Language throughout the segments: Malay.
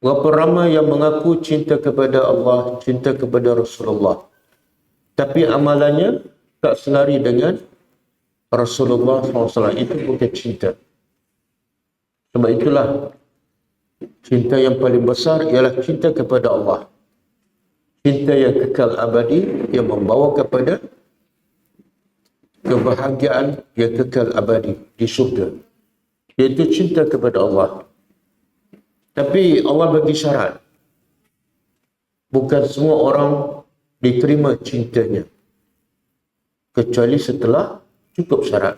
Berapa ramai yang mengaku cinta kepada Allah, cinta kepada Rasulullah, tapi amalannya tak selari dengan Rasulullah SAW. Itu bukan cinta. Sebab itulah cinta yang paling besar ialah cinta kepada Allah. Cinta yang kekal abadi, yang membawa kepada kebahagiaan yang kekal abadi di syurga. Iaitu cinta kepada Allah. Tapi Allah bagi syarat. Bukan semua orang diterima cintanya, kecuali setelah cukup syarat.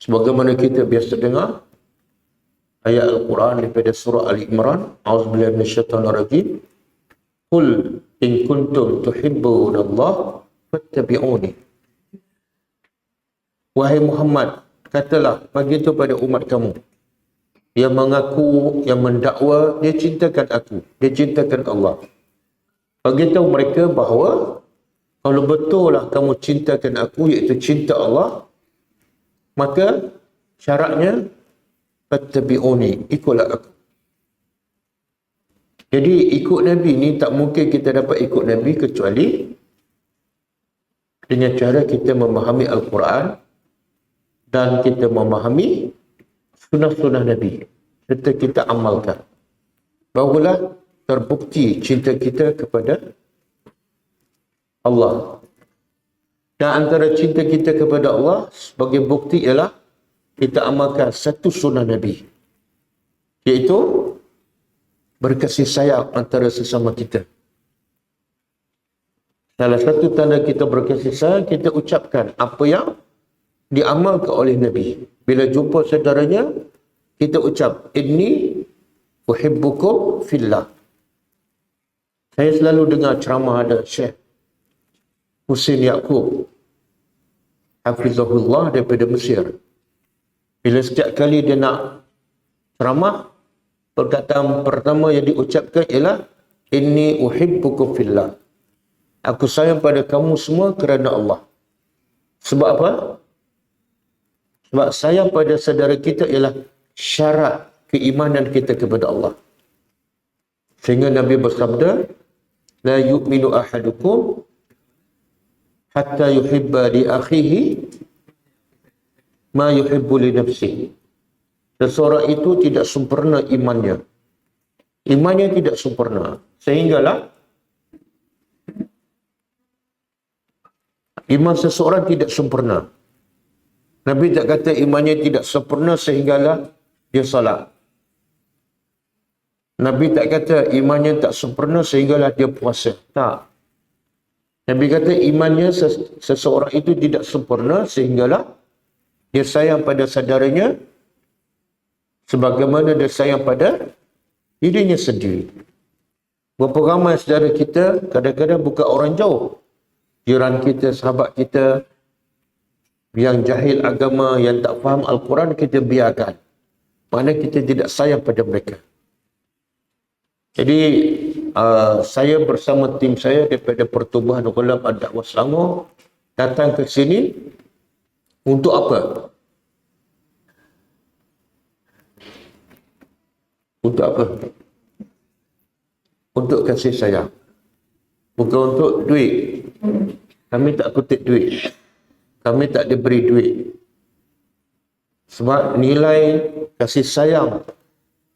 Sebagaimana kita biasa dengar ayat Al-Quran daripada surah Ali Imran, A'udzubillahi minasyaitonir rajim. Qul in kuntum tuhibbunallah fattabi'uni. Wahai Muhammad, katalah bagi itu pada umat kamu yang mengaku, yang mendakwa dia cintakan aku, dia cintakan Allah. Beritahu mereka bahawa kalau betul lah kamu cintakan aku, iaitu cinta Allah, maka syaratnya fattabi'uni, ikutlah aku. Jadi ikut Nabi ni tak mungkin kita dapat ikut Nabi kecuali dengan cara kita memahami Al-Quran dan kita memahami sunnah-sunnah Nabi serta kita amalkan. Barulah terbukti cinta kita kepada Allah. Dan antara cinta kita kepada Allah sebagai bukti ialah kita amalkan satu sunnah Nabi, iaitu berkasih sayang antara sesama kita. Salah satu tanda kita berkasih sayang, kita ucapkan apa yang diamalkan oleh Nabi. Bila jumpa saudaranya, kita ucap, inni uhibbukum fillah. Saya selalu dengar ceramah ada Syekh Husin Yaqub Hafizahullah daripada Mesir. Bila setiap kali dia nak ceramah, perkataan pertama yang diucapkan ialah inni uhibbukum fillah. Aku sayang pada kamu semua kerana Allah. Sebab apa? Sebab sayang pada saudara kita ialah syarat keimanan kita kepada Allah. Sehingga Nabi bersabda, la yu'minu ahadukum hatta yuhibba li akhihi ma yuhibbu li nafsihi. Seseorang itu tidak sempurna imannya. Imannya tidak sempurna. Sehinggalah iman seseorang tidak sempurna. Nabi tak kata imannya tidak sempurna sehinggalah dia salat. Nabi tak kata imannya tak sempurna sehinggalah dia puasa. Tak. Nabi kata imannya seseorang itu tidak sempurna sehinggalah dia sayang pada saudaranya sebagaimana dia sayang pada dirinya sendiri. Berapa ramai saudara kita kadang-kadang bukan orang jauh. Jiran kita, sahabat kita yang jahil agama, yang tak faham Al-Quran, kita biarkan. Mana kita tidak sayang pada mereka. Jadi saya bersama tim saya daripada Pertubuhan Ghulam Ad-Dakwah Selangor datang ke sini untuk apa? Untuk apa? Untuk kasih sayang. Bukan untuk duit. Kami tak kutip duit. Kami tak diberi duit. Sebab nilai kasih sayang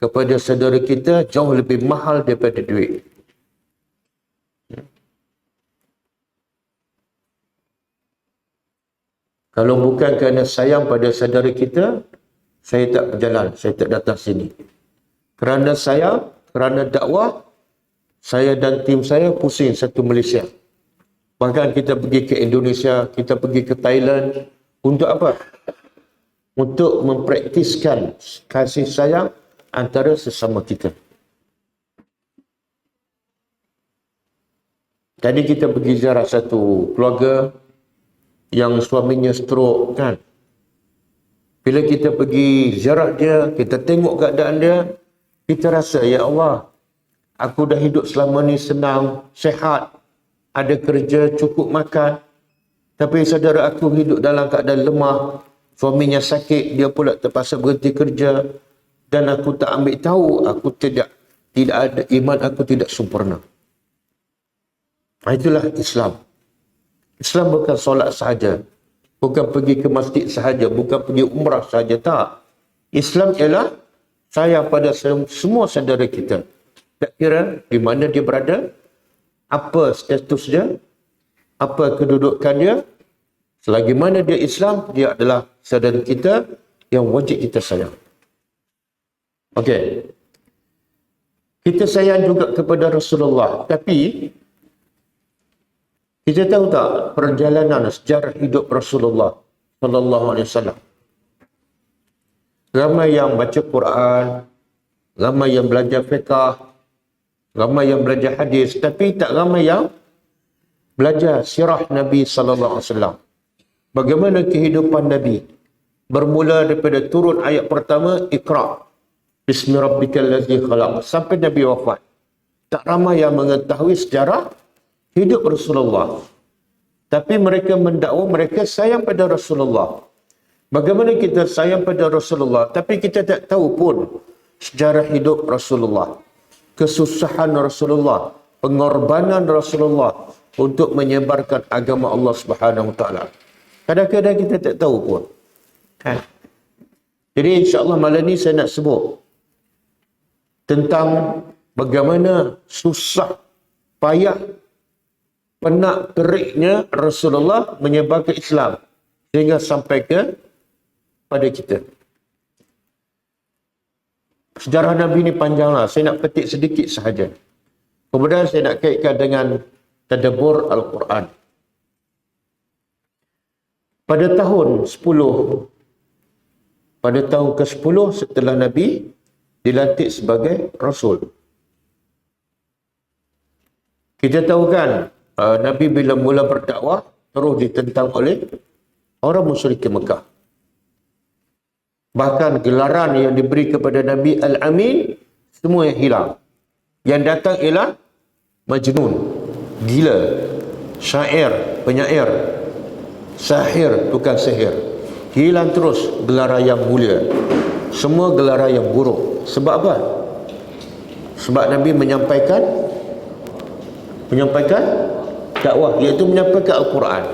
kepada saudara kita jauh lebih mahal daripada duit. Kalau bukan kerana sayang pada saudara kita, saya tak berjalan, saya tak datang sini. Kerana sayang, kerana dakwah, saya dan tim saya pusing satu Malaysia. Bahkan kita pergi ke Indonesia, kita pergi ke Thailand. Untuk apa? Untuk mempraktiskan kasih sayang antara sesama kita. Tadi kita pergi ziarah satu keluarga yang suaminya stroke kan. Bila kita pergi ziarah dia, kita tengok keadaan dia, kita rasa, ya Allah, aku dah hidup selama ni senang, sehat, ada kerja, cukup makan. Tapi saudara aku hidup dalam keadaan lemah, suaminya sakit, dia pula terpaksa berhenti kerja. Dan aku tak ambil tahu, aku tidak tidak ada iman aku tidak sempurna. Itulah Islam. Islam bukan solat sahaja, bukan pergi ke masjid sahaja, bukan pergi umrah sahaja, tak. Islam ialah sayang pada semua saudara kita. Tak kira di mana dia berada, apa status dia, apa kedudukan dia, selagi mana dia Islam, dia adalah saudara kita yang wajib kita sayang. Okey. Kita sayang juga kepada Rasulullah, tapi kita tahu tak perjalanan sejarah hidup Rasulullah sallallahu alaihi wasallam. Ramai yang baca Quran, ramai yang belajar fiqh, ramai yang belajar hadis, tapi tak ramai yang belajar sirah Nabi sallallahu alaihi wasallam. Bagaimana kehidupan Nabi? Bermula daripada turun ayat pertama, Iqra bismi rabbikal ladzi khalaq, sampai Nabi wafat. Tak ramai yang mengetahui sejarah hidup Rasulullah. Tapi mereka mendakwa mereka sayang pada Rasulullah. Bagaimana kita sayang pada Rasulullah tapi kita tak tahu pun sejarah hidup Rasulullah, kesusahan Rasulullah, pengorbanan Rasulullah untuk menyebarkan agama Allah Subhanahu Wa Taala. Kadang-kadang kita tak tahu pun. Jadi insya-Allah malam ni saya nak sebut tentang bagaimana susah, payah, penak teriknya Rasulullah menyebarkan Islam sehingga sampai ke pada kita. Sejarah Nabi ni panjanglah, saya nak petik sedikit sahaja. Kemudian saya nak kaitkan dengan tadabbur Al-Quran. Pada tahun 10, pada tahun ke-10 setelah Nabi dilantik sebagai Rasul. Kita tahu kan, Nabi bila mula berdakwah, terus ditentang oleh orang musyrik Mekah. Bahkan gelaran yang diberi kepada Nabi Al-Amin, semua yang hilang. Yang datang ialah Majnun, gila, syair, penyair, sahir, tukang sihir. Hilang terus gelaran yang mulia. Semua gelaran yang buruk. Sebab apa? Sebab Nabi menyampaikan dakwah, iaitu menyampaikan Al-Quran.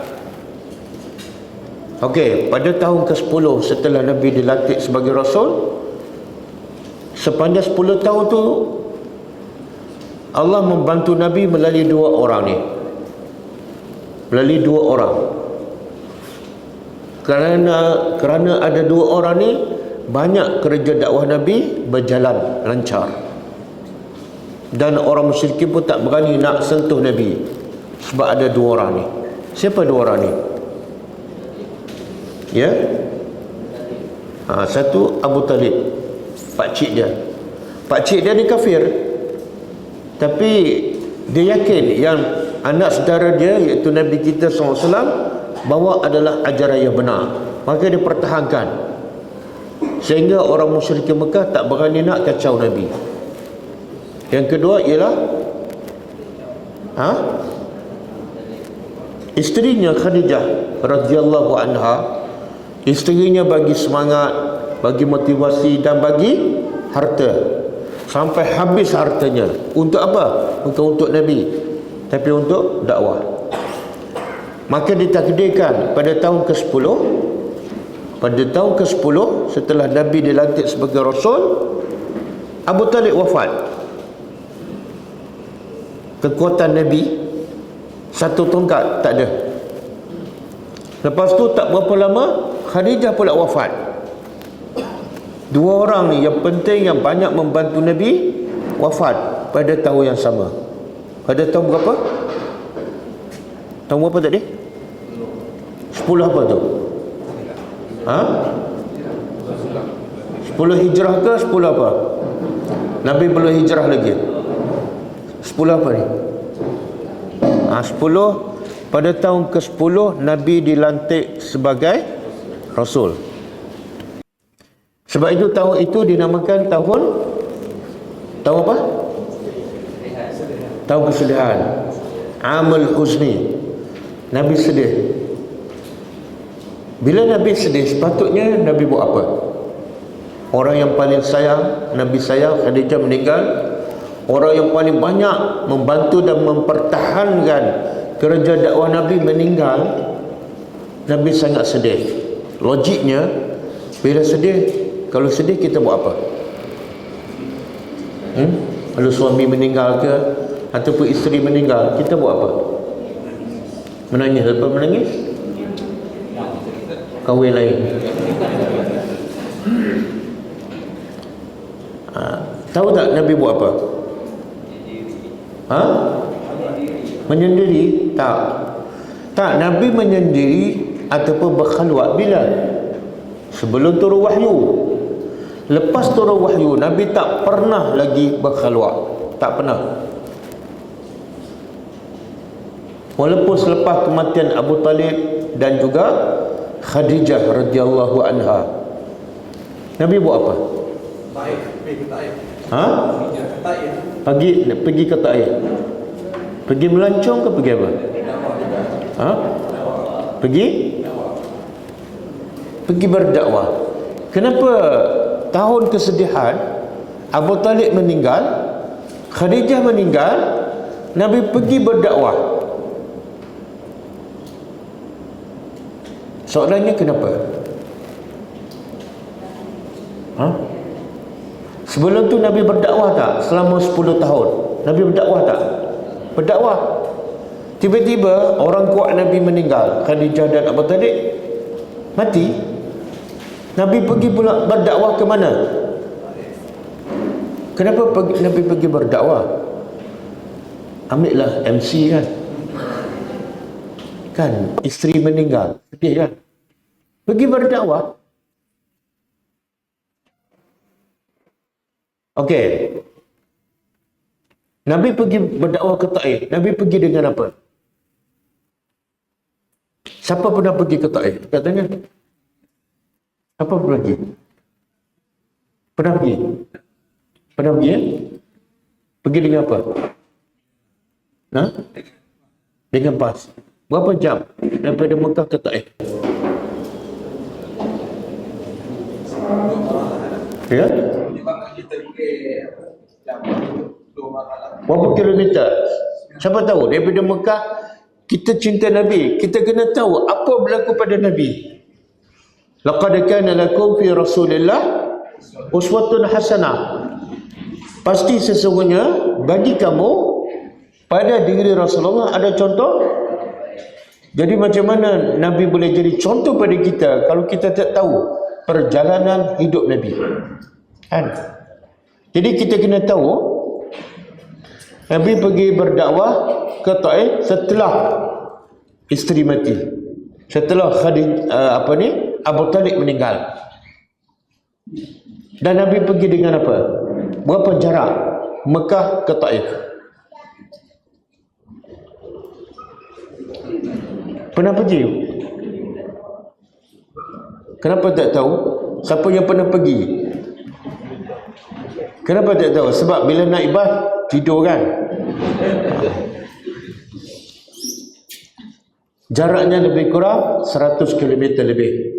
Okey, pada tahun ke-10 setelah Nabi dilantik sebagai Rasul, sepanjang 10 tahun tu Allah membantu Nabi melalui dua orang ni. Melalui dua orang. Kerana ada dua orang ni, banyak kerja dakwah Nabi berjalan lancar. Dan orang musyrikin pun tak berani nak sentuh Nabi sebab ada dua orang ni. Siapa dua orang ni? Ya? Satu Abu Talib, pakcik dia. Pakcik dia ni kafir, tapi dia yakin yang anak saudara dia iaitu Nabi kita SAW bawa adalah ajaran yang benar. Maka dia pertahankan sehingga orang musyrik Mekah tak berani nak kacau Nabi. Yang kedua ialah isterinya Khadijah radhiyallahu anha. Isterinya bagi semangat, bagi motivasi dan bagi harta. Sampai habis hartanya. Untuk apa? Bukan untuk Nabi, tapi untuk dakwah. Maka ditakdirkan pada tahun ke-10, pada tahun ke-10 setelah Nabi dilantik sebagai Rasul, Abu Talib wafat. Kekuatan Nabi satu tongkat tak ada. Lepas tu tak berapa lama Khadijah pula wafat. Dua orang ni yang penting, yang banyak membantu Nabi, wafat pada tahun yang sama. Pada tahun berapa? Tahun berapa tadi? 10 apa tu? 10 hijrah ke 10 apa? Nabi belum hijrah lagi. 10 apa ni? 10. Pada tahun ke-10 Nabi dilantik sebagai Rasul. Sebab itu tahun itu dinamakan tahun apa? Tahun kesedihan. Amul Huzni. Nabi sedih. Bila Nabi sedih, sepatutnya Nabi buat apa? Orang yang paling sayang, Nabi sayang, Khadijah meninggal. orang yang paling banyak membantu dan mempertahankan kerja dakwah Nabi meninggal, Nabi sangat sedih. Logiknya, bila sedih, kalau sedih kita buat apa? Kalau suami meninggal ke, ataupun isteri meninggal, kita buat apa? Menangis. Lepas menangis, kahwin lain. Tahu tak Nabi buat apa? Menyendiri? Tak, Nabi menyendiri ataupun berkhalwat bila? Sebelum turun wahyu. Lepas turun wahyu, Nabi tak pernah lagi berkhalwat. Tak pernah. Walaupun selepas kematian Abu Talib dan juga Khadijah radhiyallahu anha, Nabi buat apa? Pergi ke Taif. Pergi melancong ke pergi apa? Pergi berdakwah. Kenapa tahun kesedihan Abu Talib meninggal, Khadijah meninggal, Nabi pergi berdakwah? Soalannya kenapa? Sebelum tu Nabi berdakwah tak? Selama 10 tahun Nabi berdakwah tak? Berdakwah. Tiba-tiba orang kuat Nabi meninggal, Khadijah dan Abu Talib mati. Nabi pergi pula berdakwah ke mana? Kenapa Nabi pergi berdakwah? Ambillah MC kan, isteri meninggal, sedih kan? Pergi berdakwah. Okey, Nabi pergi berdakwah ke Taif. Nabi pergi dengan apa? Siapa pernah pergi ke Taif? Katanya siapa pernah pergi? Pernah pergi? Pernah pergi ya? Pergi dengan apa? Dengan pas. Berapa jam daripada Mekah ke Taif? Ya? Berapa kilometer? Siapa tahu? Daripada Mekah, kita cinta Nabi, kita kena tahu apa berlaku pada Nabi. Laqad kana lakum fi Rasulillah uswatun hasanah. Pasti sesungguhnya bagi kamu pada diri Rasulullah ada contoh. Jadi macam mana Nabi boleh jadi contoh pada kita kalau kita tak tahu perjalanan hidup Nabi? Kan? Jadi kita kena tahu Nabi pergi berdakwah ke Taif setelah isteri mati, setelah Abu Talib meninggal. Dan Nabi pergi dengan apa? Berapa jarak Mekah ke Taif? Pernah pergi? Kenapa tak tahu? Siapa yang pernah pergi? Kenapa tak tahu? Sebab bila naik bas, tidur kan? Jaraknya lebih kurang 100 km lebih.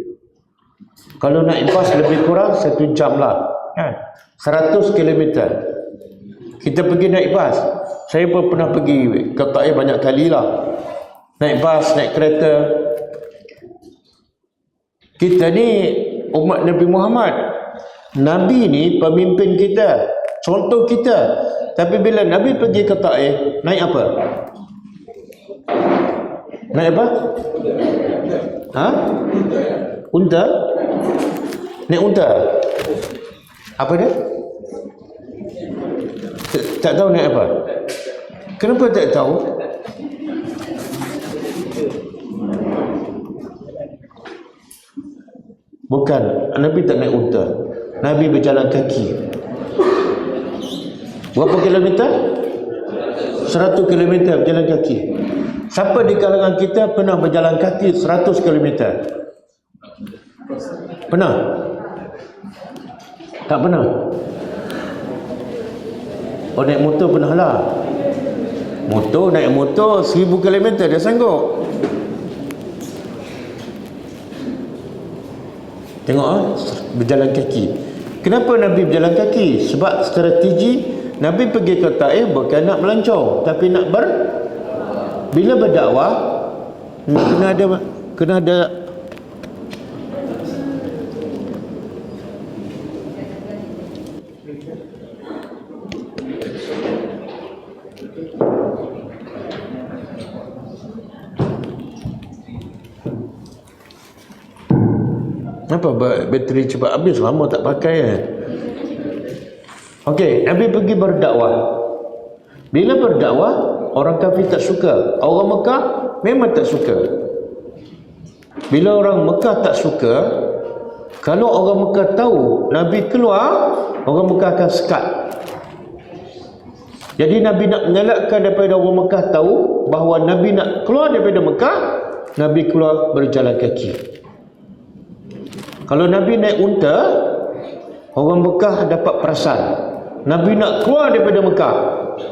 Kalau naik bas lebih kurang 1 jam lah kan? 100 km. Kita pergi naik bas. Saya pun pernah pergi ke Taif banyak kali lah. Naik bas, naik kereta. Kita ni umat Nabi Muhammad. Nabi ni pemimpin kita, contoh kita. Tapi bila Nabi pergi ke Taif, naik apa? Naik apa? Unta? Naik unta? Apa dia? Tak tahu naik apa? Kenapa tak tahu? Bukan, Nabi tak naik unta. Nabi berjalan kaki. Berapa kilometer? 100 kilometer berjalan kaki. Siapa di kalangan kita pernah berjalan kaki 100 kilometer? Pernah? Tak pernah? Oh, naik motor pernah lah. Naik motor 1000 kilometer dia sanggup. Tengok berjalan kaki. Kenapa Nabi berjalan kaki? Sebab strategi Nabi pergi ke Taif bukan nak melancong, tapi nak bila berdakwah kena ada apa bateri cepat habis, lama tak pakai Okey, Nabi pergi berdakwah. Bila berdakwah, orang kafir tak suka. Orang Mekah memang tak suka. Bila orang Mekah tak suka, kalau orang Mekah tahu Nabi keluar, orang Mekah akan sekat. Jadi Nabi nak mengelakkan daripada orang Mekah tahu bahawa Nabi nak keluar daripada Mekah, Nabi keluar berjalan kaki. Kalau Nabi naik unta, orang Mekah dapat perasan Nabi nak keluar daripada Mekah.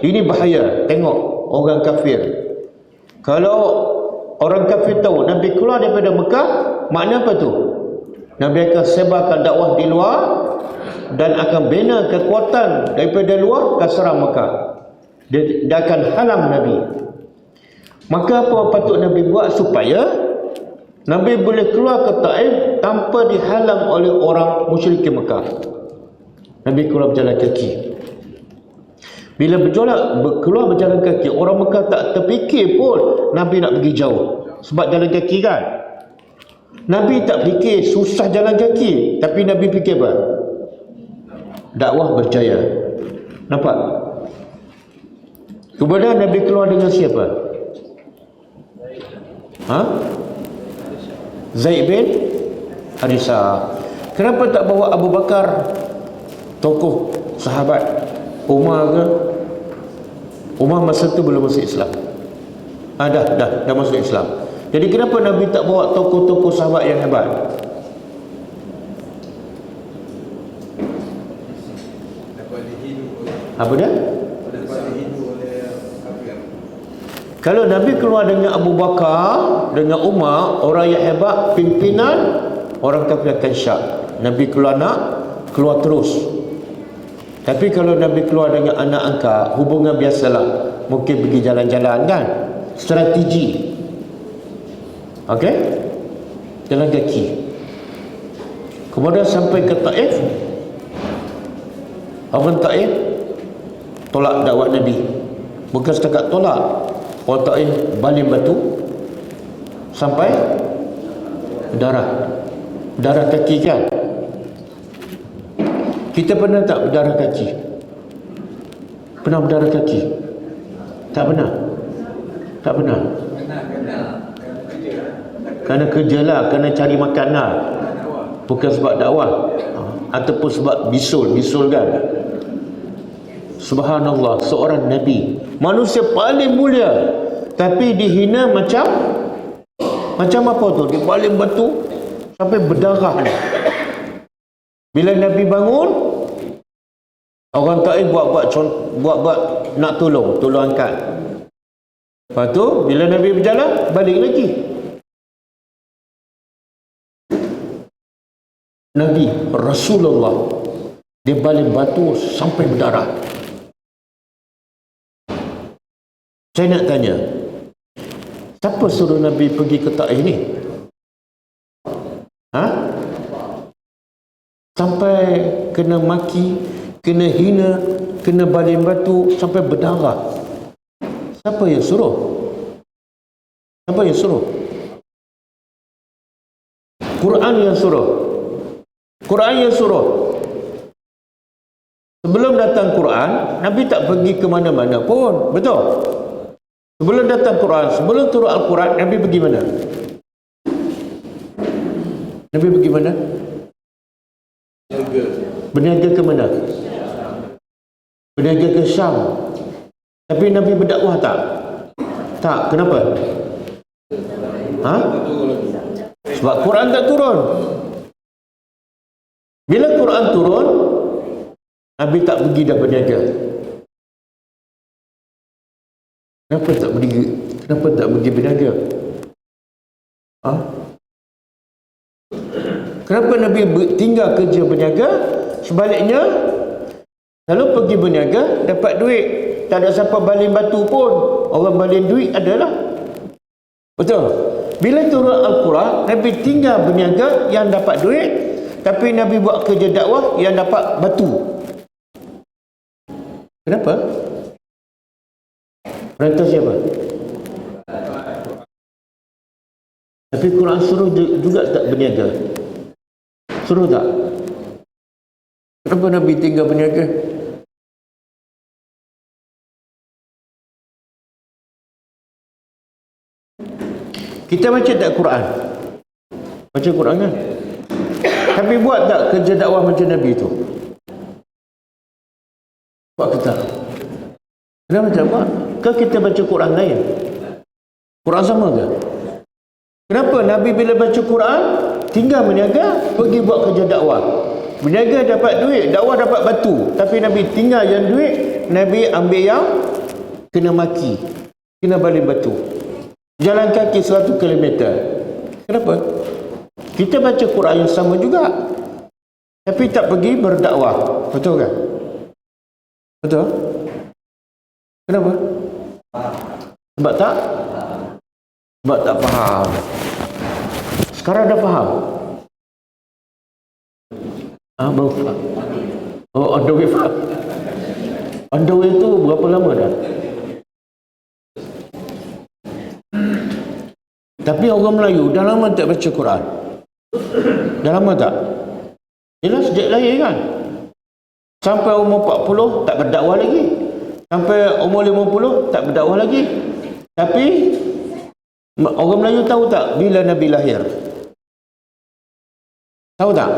Ini bahaya. Tengok orang kafir. Kalau orang kafir tahu Nabi keluar daripada Mekah, makna apa tu? Nabi akan sebarkan dakwah di luar dan akan bina kekuatan daripada luar ke serang Mekah. Dia akan halang Nabi. Maka apa patut Nabi buat supaya Nabi boleh keluar ke Taif tanpa dihalang oleh orang musyrikin Mekah? Nabi keluar berjalan kaki. Bila keluar berjalan kaki, orang Mekah tak terfikir pun Nabi nak pergi jauh. Sebab jalan kaki kan. Nabi tak fikir susah jalan kaki, tapi Nabi fikir apa? Dakwah berjaya. Nampak? Kemudian Nabi keluar dengan siapa? Zaid bin Harisah. Kenapa tak bawa Abu Bakar, tokoh sahabat? Umar ke? Umar masa tu belum masuk Islam. Dah masuk Islam. Jadi kenapa Nabi tak bawa tokoh-tokoh sahabat yang hebat? Apa dia? Kalau Nabi keluar dengan Abu Bakar, dengan Umar, orang yang hebat, pimpinan, orang kafir akan syak. Nabi keluar terus. Tapi kalau Nabi keluar dengan anak angkat, hubungan biasalah. Mungkin pergi jalan-jalan kan? Strategi. Okey? Jalan kaki. Kemudian sampai ke Taif. Orang Taif tolak dakwah Nabi. Bukan setakat tolak. Orang Taif baling batu sampai darah kaki kan? Kita pernah tak berdarah kaki? Pernah berdarah kaki? Tak pernah? Tak pernah? Kerana kerja lah, kerana cari makan lah. Bukan sebab dakwah. Ataupun sebab bisul kan? Subhanallah, seorang Nabi, manusia paling mulia, tapi dihina macam apa tu? Dia baling batu sampai berdarah. Bila Nabi bangun, orang Taif buat nak tolong angkat. Lepas tu bila Nabi berjalan, balik lagi. Nabi Rasulullah, dia baling batu sampai berdarah. Saya nak tanya, siapa suruh Nabi pergi ke Taif ni? Sampai kena maki, kena hina, kena baling batu, sampai berdarah. Siapa yang suruh? Siapa yang suruh? Quran yang suruh. Quran yang suruh. Sebelum datang Quran, Nabi tak pergi ke mana-mana pun. Betul? Sebelum datang Quran, sebelum turun Al-Quran, Nabi pergi mana? Nabi pergi mana? Berniaga ke mana? Berniaga ke Syam. Tapi Nabi berdakwah tak? Tak. Kenapa? Sebab Quran tak turun. Bila Quran turun, Nabi tak pergi dah berniaga. Kenapa tak pergi berniaga? Kenapa Nabi tinggal kerja berniaga? Sebaliknya, Kalau pergi berniaga, dapat duit. Tak ada siapa baling batu pun. Orang baling duit adalah. Betul. Bila turun Al-Quran, Nabi tinggal berniaga yang dapat duit, tapi Nabi buat kerja dakwah yang dapat batu. Kenapa? Perintah siapa? Tapi Quran suruh juga tak berniaga? Suruh tak? Kenapa Nabi tinggal berniaga? Kita baca tak Quran? Baca Quran kan? Tapi buat tak kerja dakwah macam Nabi tu? Buat ke tak? Kenapa tak buat? Ke kita baca Quran lain? Quran sama ke? Kenapa Nabi bila baca Quran tinggal berniaga, pergi buat kerja dakwah? Berniaga dapat duit, dakwah dapat batu. Tapi Nabi tinggal yang duit, Nabi ambil yang kena maki, kena baling batu. Jalan kaki 100 km. Kenapa? Kita baca Quran yang sama juga, tapi tak pergi berdakwah. Betul kan? Betul? Kenapa? Sebab tak? Sebab tak faham. Sekarang dah faham? Baru faham. Oh, on the way faham. On the way tu berapa lama dah? Tapi orang Melayu dah lama tak baca Quran. Dah lama tak? Yelah, sejak lahir kan? Sampai umur 40 tak berdakwah lagi. Sampai umur 50 tak berdakwah lagi. Tapi orang Melayu tahu tak bila Nabi lahir? Tahu tak?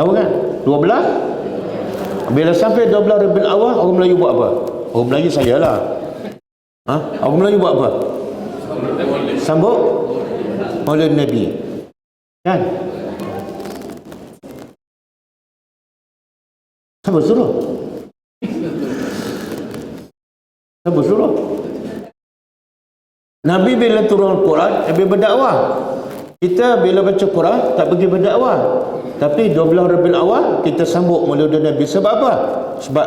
Tahu kan? 12. Bila sampai 12 Rabiul Awal, orang Melayu buat apa? Orang Melayu saya lah. Orang Melayu buat apa? Sambut Maulid Nabi. Kan? Siapa suruh? Siapa suruh? Nabi bila turun Al-Quran, Nabi berdakwah. Kita bila baca Quran, tak pergi berdakwah. Tapi 12 Rabiul Awal, kita sambut Maulid Nabi. Sebab apa? Sebab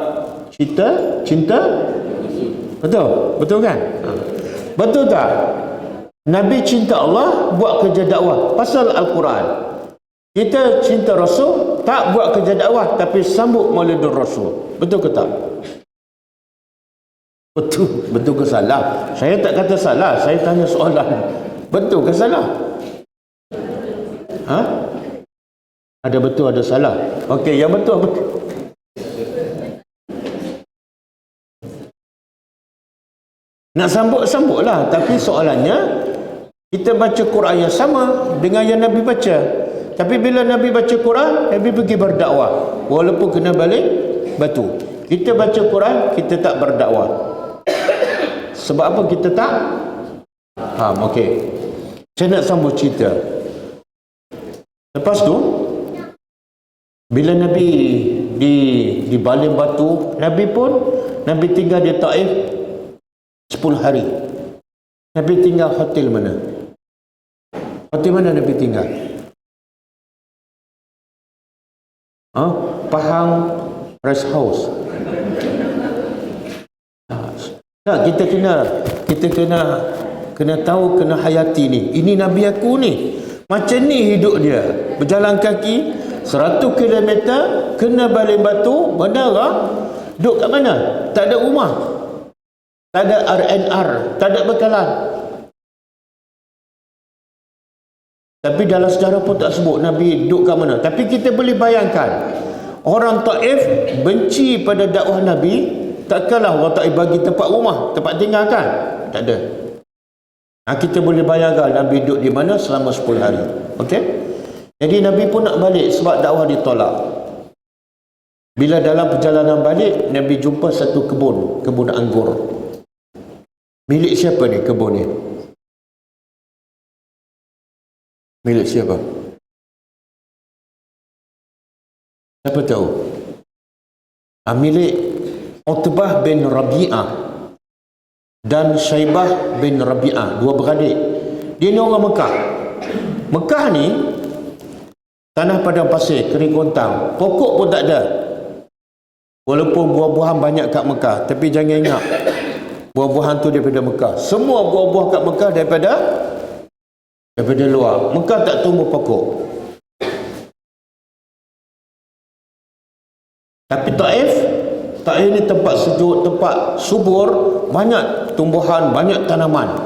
cinta. Betul? Betul kan? Betul tak? Nabi cinta Allah, buat kerja dakwah pasal Al-Quran. Kita cinta Rasul, tak buat kerja dakwah, tapi sambut Maulidur Rasul. Betul ke tak? Betul. Betul ke salah? Saya tak kata salah, saya tanya soalan. Betul ke salah? Ada betul, ada salah. Okey, yang betul apa? Nak sambut-sambutlah, tapi soalannya kita baca Quran yang sama dengan yang Nabi baca. Tapi bila Nabi baca Quran, Nabi pergi berdakwah walaupun kena balik batu. Kita baca Quran, kita tak berdakwah. Sebab apa kita tak faham? Okey, saya nak sambung cerita. Lepas tu bila Nabi di baling batu, Nabi tinggal di Taif 10 hari. Nabi tinggal hotel mana? Hotel mana Nabi tinggal? Pahang Rest House. Tak, kita kena tahu, kena hayati ni. Ini Nabi aku ni. Macam ni hidup dia. Berjalan kaki 100 km, kena baling batu, bandara. Duduk kat mana? Tak ada rumah. Tak ada RNR, tak ada bekalan. Tapi dalam sejarah pun tak sebut Nabi duduk kat mana. Tapi kita boleh bayangkan, orang Taif benci pada dakwah Nabi, takkanlah orang Taif bagi tempat rumah, tempat tinggal kan? Tak ada. Kita boleh bayangkan Nabi duduk di mana selama 10 hari. Okey? Jadi Nabi pun nak balik sebab dakwah ditolak. Bila dalam perjalanan balik, Nabi jumpa satu kebun anggur. Milik siapa ni kebun ni? Milik siapa? Siapa tahu? Milik Utbah bin Rabi'ah dan Syaibah bin Rabi'ah, dua beradik. Dia ni orang Mekah. Mekah ni tanah padang pasir, kering kontang, pokok pun tak ada. Walaupun buah-buahan banyak kat Mekah, tapi jangan ingat buah-buahan tu daripada Mekah. Semua buah-buah kat Mekah daripada luar. Mekah tak tumbuh pokok. Tapi Taif ni tempat sejuk, tempat subur, banyak tumbuhan, banyak tanaman.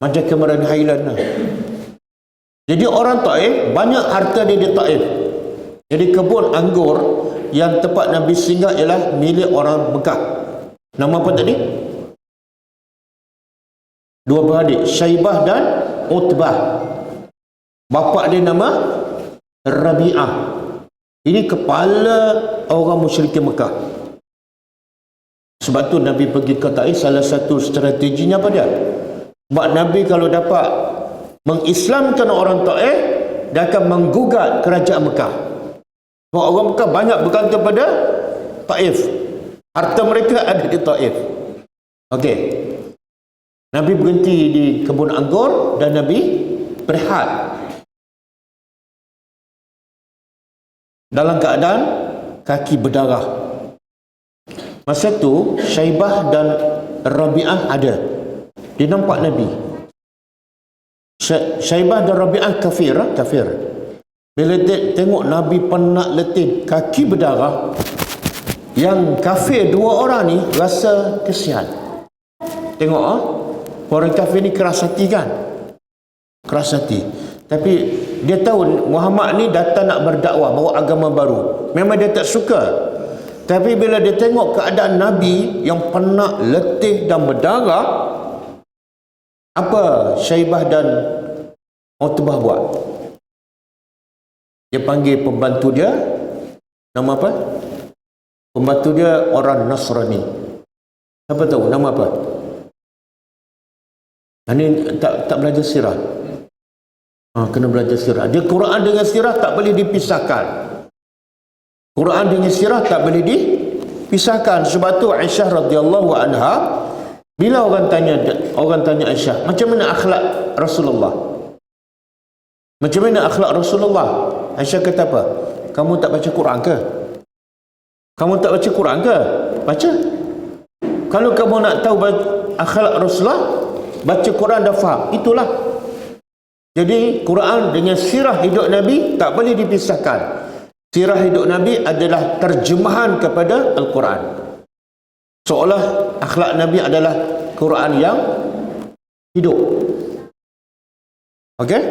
Macam kemarin Highland lah. Jadi orang Taif, banyak harta dia di Taif. Jadi kebun anggur yang tempat Nabi singgah ialah milik orang Mekah. Nama apa tadi? Dua beradik, Syaibah dan Utbah. Bapa dia nama Rabi'ah. Ini kepala orang musyrikin Mekah. Sebab tu Nabi pergi ke Taif, salah satu strateginya apa dia? Sebab Nabi kalau dapat mengislamkan orang Taif, dia akan menggugat kerajaan Mekah. Sebab orang Mekah banyak bergantung pada Taif. Harta mereka ada di Taif. Okey. Nabi berhenti di kebun anggur dan Nabi berehat. Dalam keadaan kaki berdarah. Masa tu Syaibah dan Rabi'ah ada. Dia nampak Nabi. Syaibah dan Rabi'ah kafir. Bila dia tengok Nabi penat letih, kaki berdarah, yang kafir dua orang ni rasa kesian. Tengok orang kafir ni keras hati kan? Keras hati. Tapi dia tahu Muhammad ni datang nak berdakwah, bawa agama baru. Memang dia tak suka. Tapi bila dia tengok keadaan Nabi yang penat, letih dan berdarah, apa Syaibah dan Utbah buat? Dia panggil pembantu dia. Nama apa? Pembantu dia orang Nasrani. Siapa tahu nama apa? Ini tak belajar sirah. Kena belajar sirah. Dia Quran dengan sirah tak boleh dipisahkan. Quran dengan sirah tak boleh dipisahkan. Sebab tu Aisyah radhiyallahu anha, bila orang tanya Aisyah, macam mana akhlak Rasulullah? Macam mana akhlak Rasulullah? Aisyah kata apa? Kamu tak baca Quran ke? Kamu tak baca Quran ke? Baca. Kalau kamu nak tahu akhlak Rasulullah, baca Quran dah faham. Itulah. Jadi Quran dengan sirah hidup Nabi tak boleh dipisahkan. Sirah hidup Nabi adalah terjemahan kepada Al-Quran. Seolah akhlak Nabi adalah Quran yang hidup. Okey?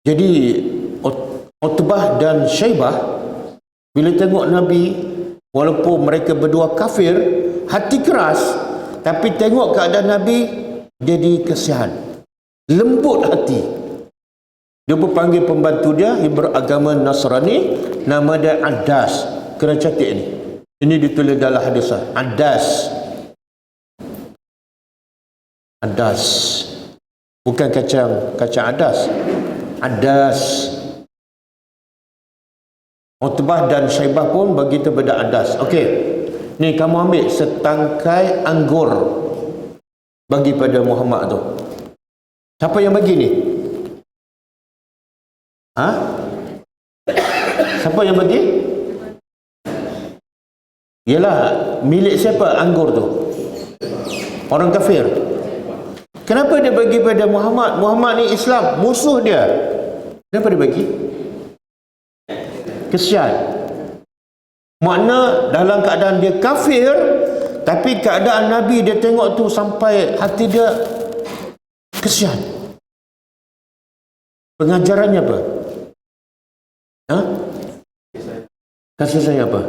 Jadi Utbah dan Syaibah bila tengok Nabi, walaupun mereka berdua kafir, hati keras, tapi tengok keadaan Nabi, jadi kesian, lembut hati. Dia berpanggil pembantu dia yang beragama Nasrani, nama dia Adas. Kena catat ni. Ini ditulis dalam hadis. Adas. Adas. Bukan kacang adas. Adas. Utbah dan Syaibah pun begitu benda Adas. Okey. Ni kamu ambil setangkai anggur bagi pada Muhammad tu. Siapa yang bagi ni? Siapa yang bagi? Ialah milik siapa anggur tu? Orang kafir. Kenapa dia bagi pada Muhammad? Muhammad ni Islam, musuh dia. Kenapa dia bagi? Kesian. Makna dalam keadaan dia kafir, tapi keadaan Nabi dia tengok tu sampai hati dia kesian. Pengajarannya apa? Kasih sayang apa?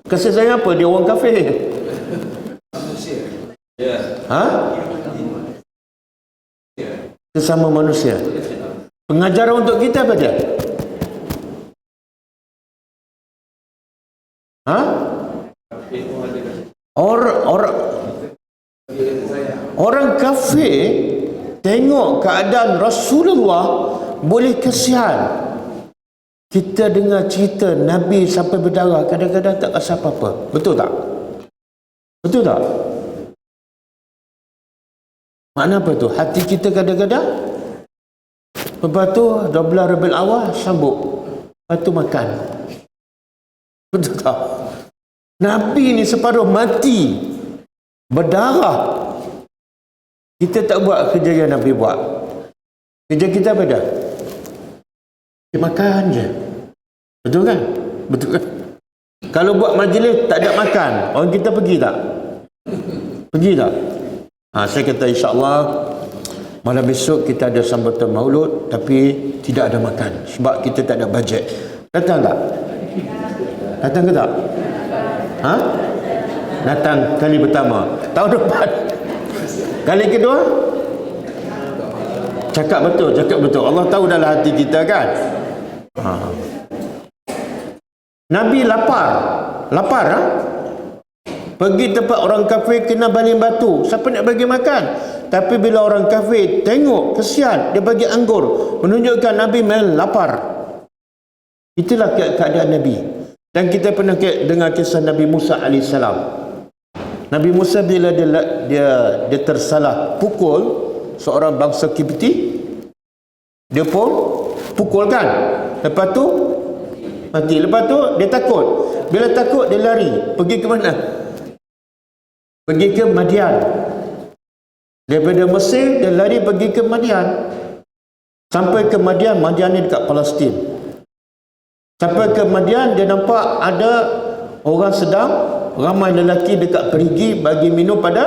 Kasih sayang apa? Dia orang kafir. Sesama manusia. Pengajaran untuk kita apa dia? Orang kafir tengok keadaan Rasulullah boleh kesian. Kita dengar cerita Nabi sampai berdarah, kadang-kadang tak rasa apa-apa. Betul tak? Betul tak? Makna apa tu? Hati kita kadang-kadang. Lepas tu 12 Rabiul Awal sambut. lepas tu makan. Betul tak? Nabi ni separuh mati, berdarah. Kita tak buat kerja yang Nabi buat. Kerja kita apa dah? Kita makan je. Betul kan? Betul kan? Kalau buat majlis tak ada makan, orang kita pergi tak? Pergi tak? Saya kata insya-Allah malam besok kita ada sambutan maulud tapi tidak ada makan sebab kita tak ada bajet. Datang tak? Datang ke tak? Datang kali pertama. Tahun depan. Kali kedua? Cakap betul, cakap betul. Allah tahu dalam hati kita kan? Nabi lapar pergi tempat orang kafir kena baling batu, siapa nak bagi makan? Tapi bila orang kafir tengok kesian, dia bagi anggur, menunjukkan Nabi memang lapar. Itulah keadaan Nabi. Dan kita pernah dengar kisah Nabi Musa AS. Nabi Musa bila dia tersalah pukul seorang bangsa Kipti, dia pun pukul kan, lepas tu mati. Lepas tu dia takut. Bila takut dia lari. Pergi ke mana? Pergi ke Madian. Daripada Mesir dia lari pergi ke Madian. Sampai ke Madian, Madian ni dekat Palestin. Sampai ke Madian dia nampak ada orang sedang ramai lelaki dekat perigi bagi minum pada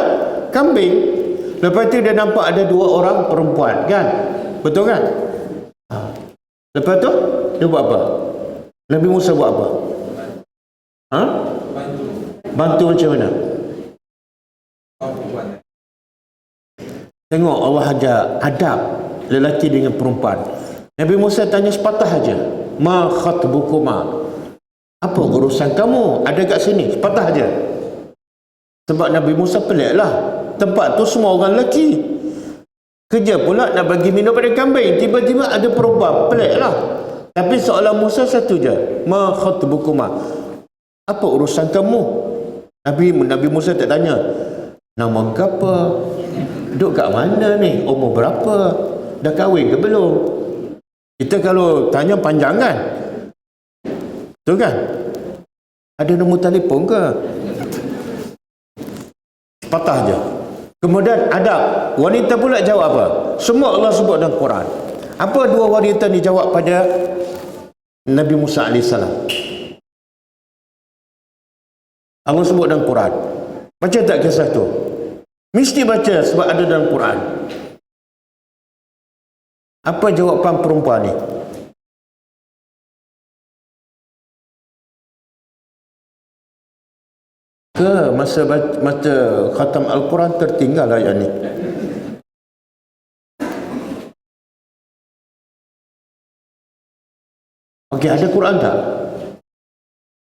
kambing. Lepas tu dia nampak ada 2 orang perempuan kan? Betul kan? Lepas tu dia buat apa? Nabi Musa buat apa? Bantu macam mana? Tengok Allah ajar adab lelaki dengan perempuan. Nabi Musa tanya sepatah aja. Ma khatbukuma? Apa urusan kamu ada kat sini? Sepatah aja. Sebab Nabi Musa pelik lah. Tempat tu semua orang lelaki. Kerja pula nak bagi minum pada kambing. Tiba-tiba ada perempuan. Pelik lah. Tapi soalan Musa satu je. Ma khatbukuma? Apa urusan kamu? Nabi Musa tak tanya. Nama apa? Duduk kat mana ni? Umur berapa? Dah kahwin ke belum? Kita kalau tanya panjang kan? Betul kan? Ada nombor telefon ke? Patah je. Kemudian adab. Wanita pula jawab apa? Semua Allah sebut dalam Quran. Apa 2 wanita ni jawab pada Nabi Musa AS? Allah sebut dalam Quran. Baca tak kisah tu? Mesti baca sebab ada dalam Quran. Apa jawapan perempuan ni? Ke masa khatam Al-Quran tertinggal ayat ni? Okey, ada Quran tak?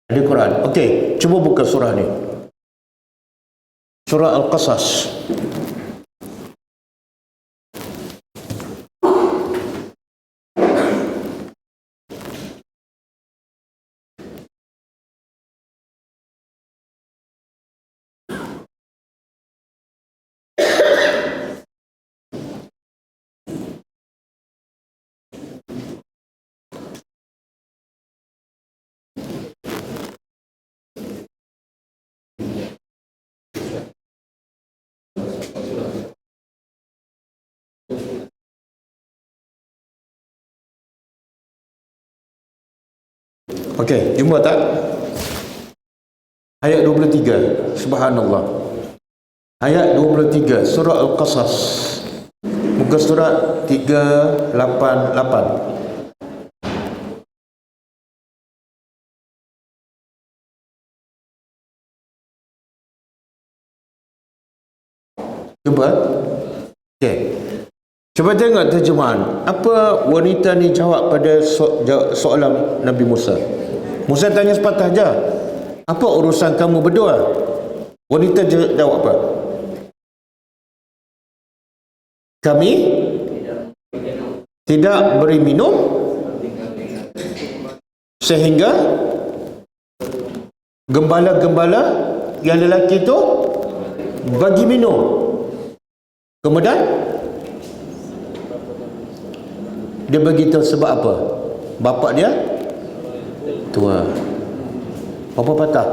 Ada Quran. Okey, cuba buka surah ni. Surah Al-Qasas. Okey, jumpa tak? Ayat 23. Subhanallah. Ayat 23 surah Al-Qasas. Muka surat 388. Jumpa? Okey. Cuba tengok terjemahan. Apa wanita ni jawab pada soalan Nabi Musa? Musa tanya sepatah aja. Apa urusan kamu berdua? Wanita jawab apa? Kami tidak beri minum sehingga gembala-gembala yang lelaki itu bagi minum. Kemudian dia beritahu sebab apa? Bapa dia Tua. Apa patah?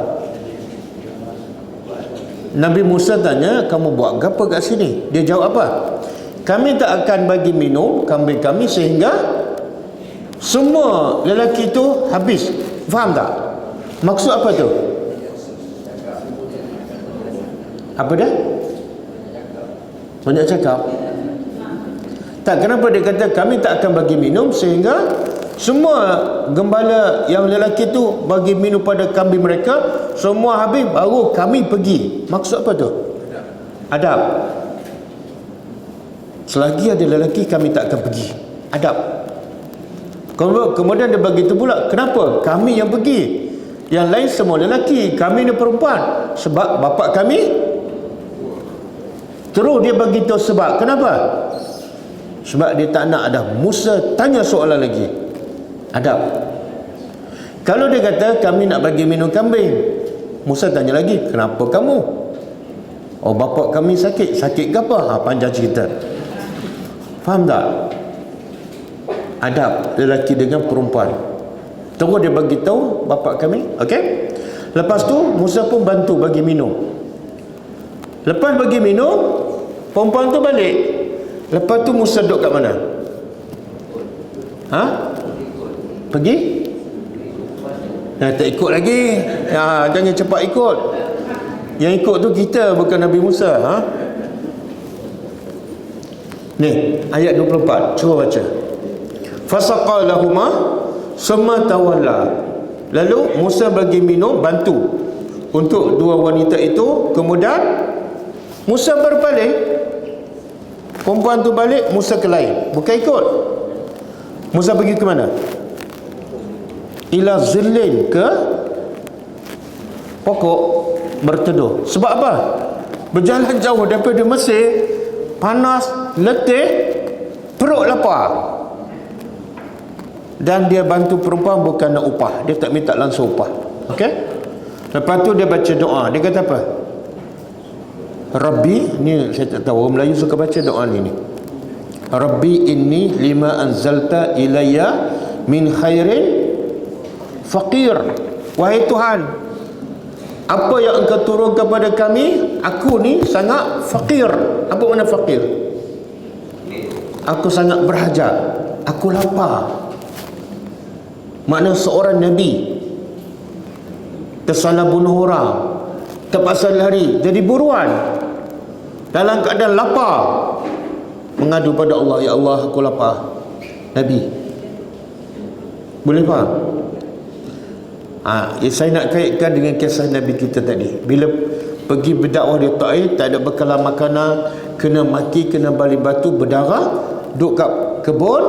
Nabi Musa tanya, kamu buat apa kat sini? Dia jawab apa? Kami tak akan bagi minum kambing kami sehingga semua lelaki itu habis. Faham tak? Maksud apa tu? Apa dah? Banyak cakap. Tak, kenapa dia kata kami tak akan bagi minum sehingga semua gembala yang lelaki tu bagi minum pada kambing mereka, semua habis baru kami pergi. Maksud apa tu? Adab. Selagi ada lelaki kami tak akan pergi. Adab. Kemudian dia bagi tu pula, kenapa? Kami yang pergi. Yang lain semua lelaki, kami ni perempuan. Sebab bapa kami. Terus dia bagi tahu sebab. Kenapa? Sebab dia tak nak ada Musa tanya soalan lagi. Adab. Kalau dia kata kami nak bagi minum kambing, Musa tanya lagi, kenapa kamu? Oh, bapa kami sakit. Sakit ke apa? Panjang cerita. Faham tak? Adab lelaki dengan perempuan. Terus dia bagi tahu bapa kami. Okey? Lepas tu Musa pun bantu bagi minum. Lepas bagi minum, perempuan tu balik. Lepas tu Musa duduk kat mana? Ha? Pergi? Tak ikut lagi. Jangan cepat ikut. Yang ikut tu kita, bukan Nabi Musa. Ni ayat 24, cuba baca. Fasaqa lahuma summa tawalla. Lalu Musa bagi minum, bantu untuk dua wanita itu. Kemudian Musa berpaling. Perempuan tu balik, Musa ke lain. Bukan ikut. Musa pergi ke mana? Ila zillin, ke pokok berteduh. Sebab apa? Berjalan jauh daripada Mesir, panas, letih, perut lapar. Dan dia bantu perempuan bukan nak upah. Dia tak minta langsung upah. Okey? Lepas tu dia baca doa. Dia kata apa? Rabbi, ni saya tak tahu, orang Melayu suka baca doa ni. Rabbi inni lima anzalta ilayya min khairin faqir. Wahai Tuhan, apa yang engkau turun kepada kami, aku ni sangat fakir. Apa makna fakir? Aku sangat berhajat, aku lapar. Makna seorang Nabi tersalah bunuh orang, terpaksa lari, jadi buruan, dalam keadaan lapar, mengadu pada Allah, ya Allah aku lapar. Nabi boleh faham? Saya nak kaitkan dengan kisah Nabi kita tadi. Bila pergi berdakwah di Taif, tak ada bekalan makanan, kena mati, kena balik batu, berdarah, duduk kat kebun,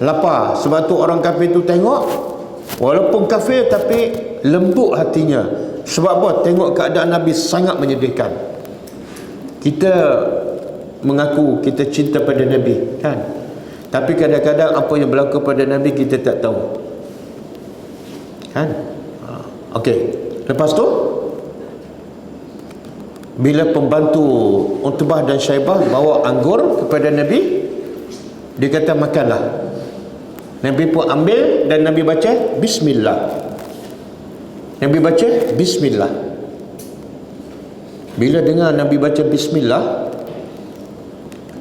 lapar. Sebab tu orang kafir tu tengok, walaupun kafir tapi lembut hatinya. Sebab apa? Tengok keadaan Nabi sangat menyedihkan. Kita mengaku kita cinta pada Nabi, kan? Tapi kadang-kadang apa yang berlaku pada Nabi kita tak tahu, kan? Okey. Lepas tu bila pembantu Utbah dan Syaibah bawa anggur kepada Nabi, dia kata makanlah. Nabi pun ambil dan Nabi baca bismillah. Nabi baca bismillah. Bila dengar Nabi baca bismillah,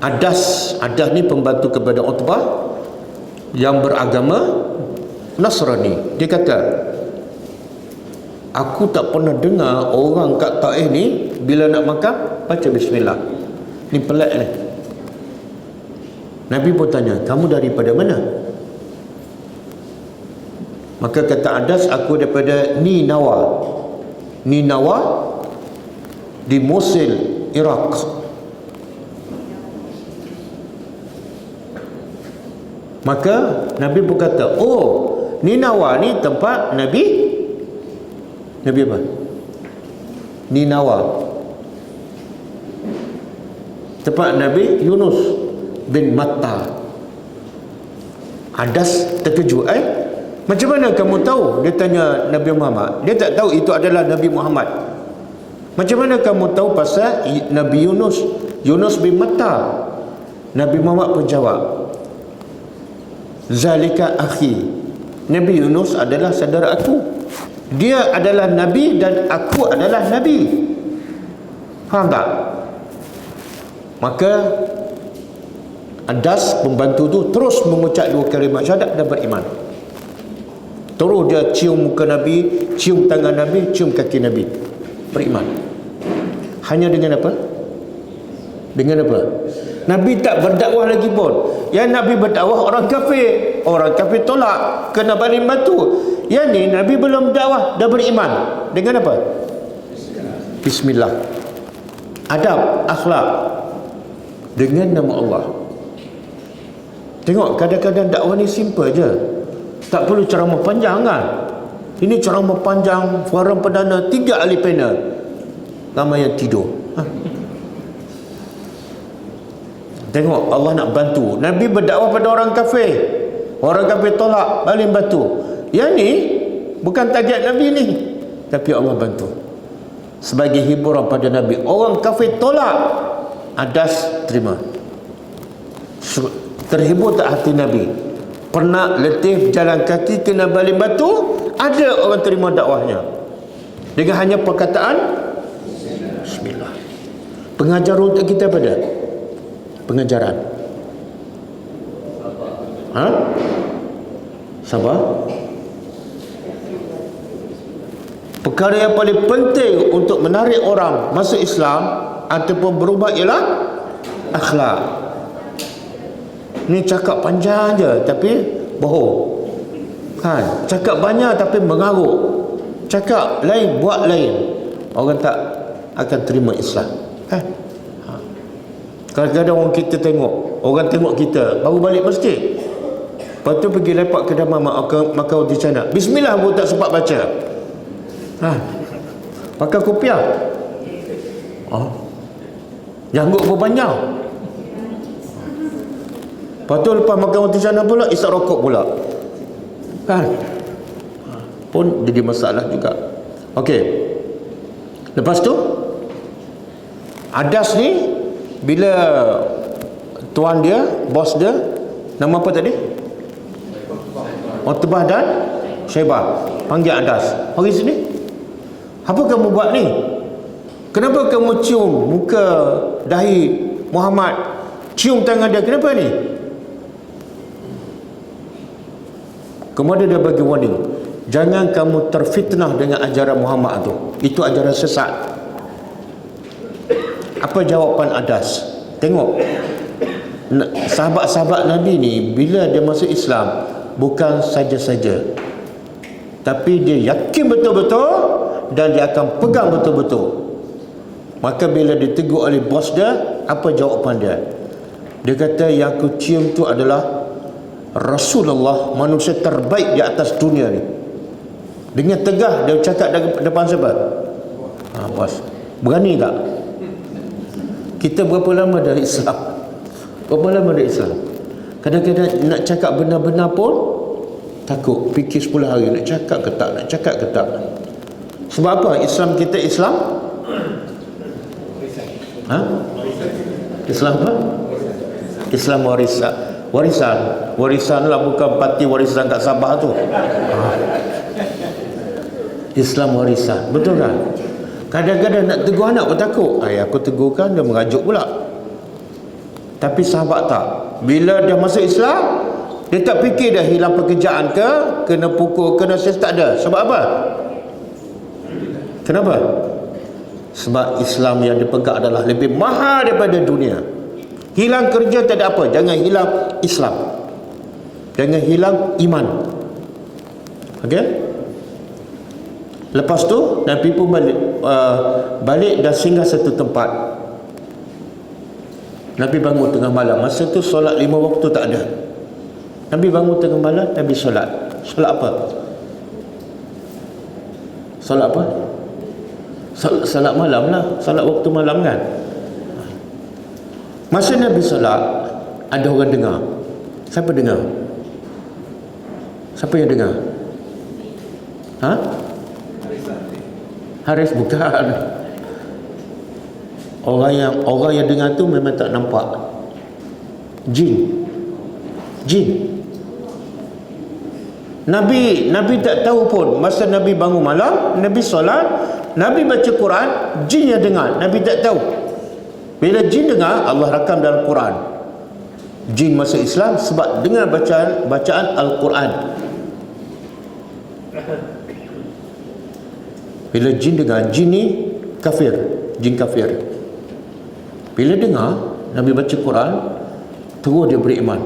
Adas ni pembantu kepada Utbah yang beragama Nasrani. Dia kata, aku tak pernah dengar orang kat Taif ni bila nak makan baca bismillah. Ni pelik ni. Nabi pun tanya, kamu daripada mana? Maka kata Adas, aku daripada Ninawa. Ninawa di Mosul, Iraq. Maka Nabi pun kata, oh, Ninawa ni tempat Nabi apa? Ninawa, tempat Nabi Yunus bin Matta. Adas terkejut. Macam mana kamu tahu? Dia tanya Nabi Muhammad. Dia tak tahu itu adalah Nabi Muhammad. Macam mana kamu tahu pasal Nabi Yunus bin Matta? Nabi Muhammad pun jawab, zalika akhi, Nabi Yunus adalah saudara aku. Dia adalah Nabi dan aku adalah Nabi. Faham tak? Maka Adas pembantu tu terus mengucap 2 kalimat syahadat dan beriman. Terus dia cium muka Nabi, cium tangan Nabi, cium kaki Nabi. Beriman. Hanya dengan apa? Dengan apa? Nabi tak berdakwah lagi pun. Yang Nabi berdakwah orang kafir. Orang kafir tolak, kena baling batu. Yang ni Nabi belum dakwah, dah beriman. Dengan apa? Bismillah. Adab, akhlak. Dengan nama Allah. Tengok, kadang-kadang dakwah ni simple je. Tak perlu ceramah panjang kan? Ini ceramah panjang, forum perdana, 3 ahli panel. Ramai yang tidur. Tengok, Allah nak bantu. Nabi berdakwah pada orang kafir. Orang kafir tolak, baling batu. Yang ni bukan target Nabi ni, tapi Allah bantu. Sebagai hiburan pada Nabi. Orang kafir tolak, Adas terima. Terhibur tak hati Nabi? Pernah letih jalan kaki kena baling batu, ada orang terima dakwahnya dengan hanya perkataan Bismillah. Pengajar untuk kita pada pengajaran. Sabar. Perkara yang paling penting untuk menarik orang masuk Islam ataupun berubah ialah akhlak. Ni cakap panjang je tapi bohong. Kan? Cakap banyak tapi mengarut. Cakap lain, buat lain. Orang tak akan terima Islam. Kan? Kadang-kadang orang kita tengok, orang tengok kita baru balik masjid. Lepas tu pergi lepak kedai makan roti canai. Bismillah pun tak sempat baca. Pakai kopiah. Janggut pun panjang. Lepas tu lepas makan roti canai pula, isap rokok pula. Kan? Pun jadi masalah juga. Okey. Lepas tu Adas ni, bila tuan dia, bos dia, nama apa tadi? Utbah dan Syaibah. Panggil Adas. Mari sini. Apa kamu buat ni? Kenapa kamu cium muka dahi Muhammad? Cium tangan dia. Kenapa ni? Kemudian dia bagi warning. Jangan kamu terfitnah dengan ajaran Muhammad tu. Itu ajaran sesat. Apa jawapan Adas? Tengok, sahabat-sahabat Nabi ni bila dia masuk Islam bukan saja-saja, tapi dia yakin betul-betul dan dia akan pegang betul-betul. Maka bila ditegur oleh bos dia, apa jawapan dia? Dia kata yang aku cium tu adalah Rasulullah, manusia terbaik di atas dunia ni. Dengan tegah dia cakap depan siapa? Bos. Berani tak? Kita berapa lama dari Islam? Berapa lama dari Islam? Kadang-kadang nak cakap benar-benar pun takut. Fikir 10 hari nak cakap ke tak, nak cakap ke tak. Sebab apa? Islam kita Islam? Islam apa? Islam warisan. Warisan lah, bukan parti warisan kat Sabah tu. Islam warisan. Betul kan? Kadang-kadang nak tegur anak pun takut. Aku tegurkan dia merajuk pula. Tapi sahabat tak. Bila dia masuk Islam, dia tak fikir dah hilang pekerjaan ke, kena pukul, kena ses, tak ada. Sebab apa? Kenapa? Sebab Islam yang dipegang adalah lebih mahal daripada dunia. Hilang kerja tak ada apa, jangan hilang Islam. Jangan hilang iman. Okey? Lepas tu Nabi pun balik dan singgah satu tempat. Nabi bangun tengah malam. Masa tu solat 5 waktu tak ada. Nabi bangun tengah malam, Nabi solat. Solat apa? Solat apa? Solat malam lah. Solat waktu malam kan. Masa Nabi solat, ada orang dengar. Siapa dengar? Siapa yang dengar? Haris bukan. Orang yang dengar tu memang tak nampak. Jin. Nabi tak tahu pun. Masa Nabi bangun malam, Nabi solat, Nabi baca Quran, jin yang dengar. Nabi tak tahu. Bila jin dengar, Allah rakam dalam Quran. Jin masuk Islam sebab dengar bacaan Al-Quran. Bila jin dengar, jin ni kafir, jin kafir. Bila dengar Nabi baca Quran, terus dia beriman.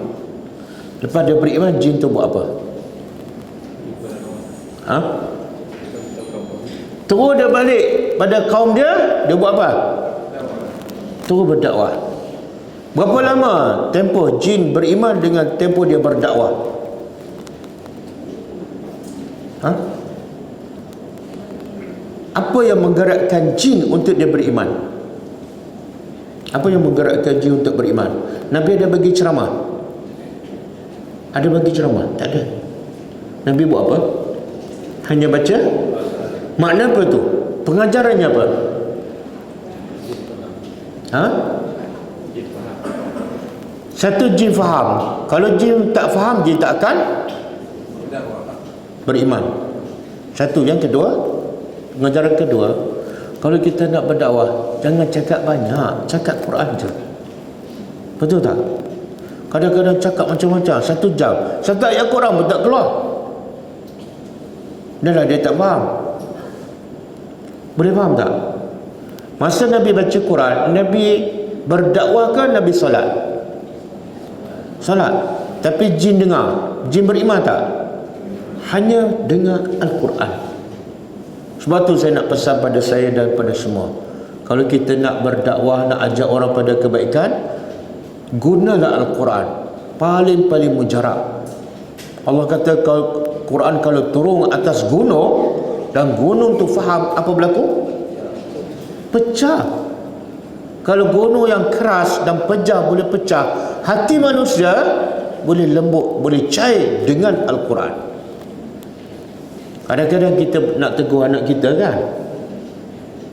Lepas dia beriman, jin tu buat apa? Terus dia balik pada kaum dia buat apa? Terus berdakwah. Berapa lama tempoh jin beriman dengan tempoh dia berdakwah? Apa yang menggerakkan jin untuk dia beriman? Apa yang menggerakkan jin untuk beriman? Nabi ada bagi ceramah? Ada bagi ceramah? Tak ada. Nabi buat apa? Hanya baca. Makna apa tu? Pengajarannya apa? Satu, jin faham. Kalau jin tak faham, jin tak akan beriman. Satu. Yang kedua, pengajaran kedua, kalau kita nak berdakwah, jangan cakap banyak, cakap Quran je. Betul tak? Kadang-kadang cakap macam-macam, 1 jam, satu ayat Quran pun tak keluar. Dah lah, dia tak faham. Boleh faham tak? Masa Nabi baca Quran, Nabi berdakwah ke Nabi solat? Solat. Tapi jin dengar. Jin beriman tak? Hanya dengar Al-Quran. Sebab tu saya nak pesan pada saya dan pada semua, kalau kita nak berdakwah, nak ajak orang pada kebaikan, gunalah Al-Quran. Paling-paling mujarab. Allah kata kalau Quran kalau turun atas gunung dan gunung tu faham, apa berlaku? Pecah. Kalau gunung yang keras dan pejah boleh pecah, hati manusia boleh lembut, boleh cair dengan Al-Quran. Kadang-kadang kita nak tegur anak kita kan,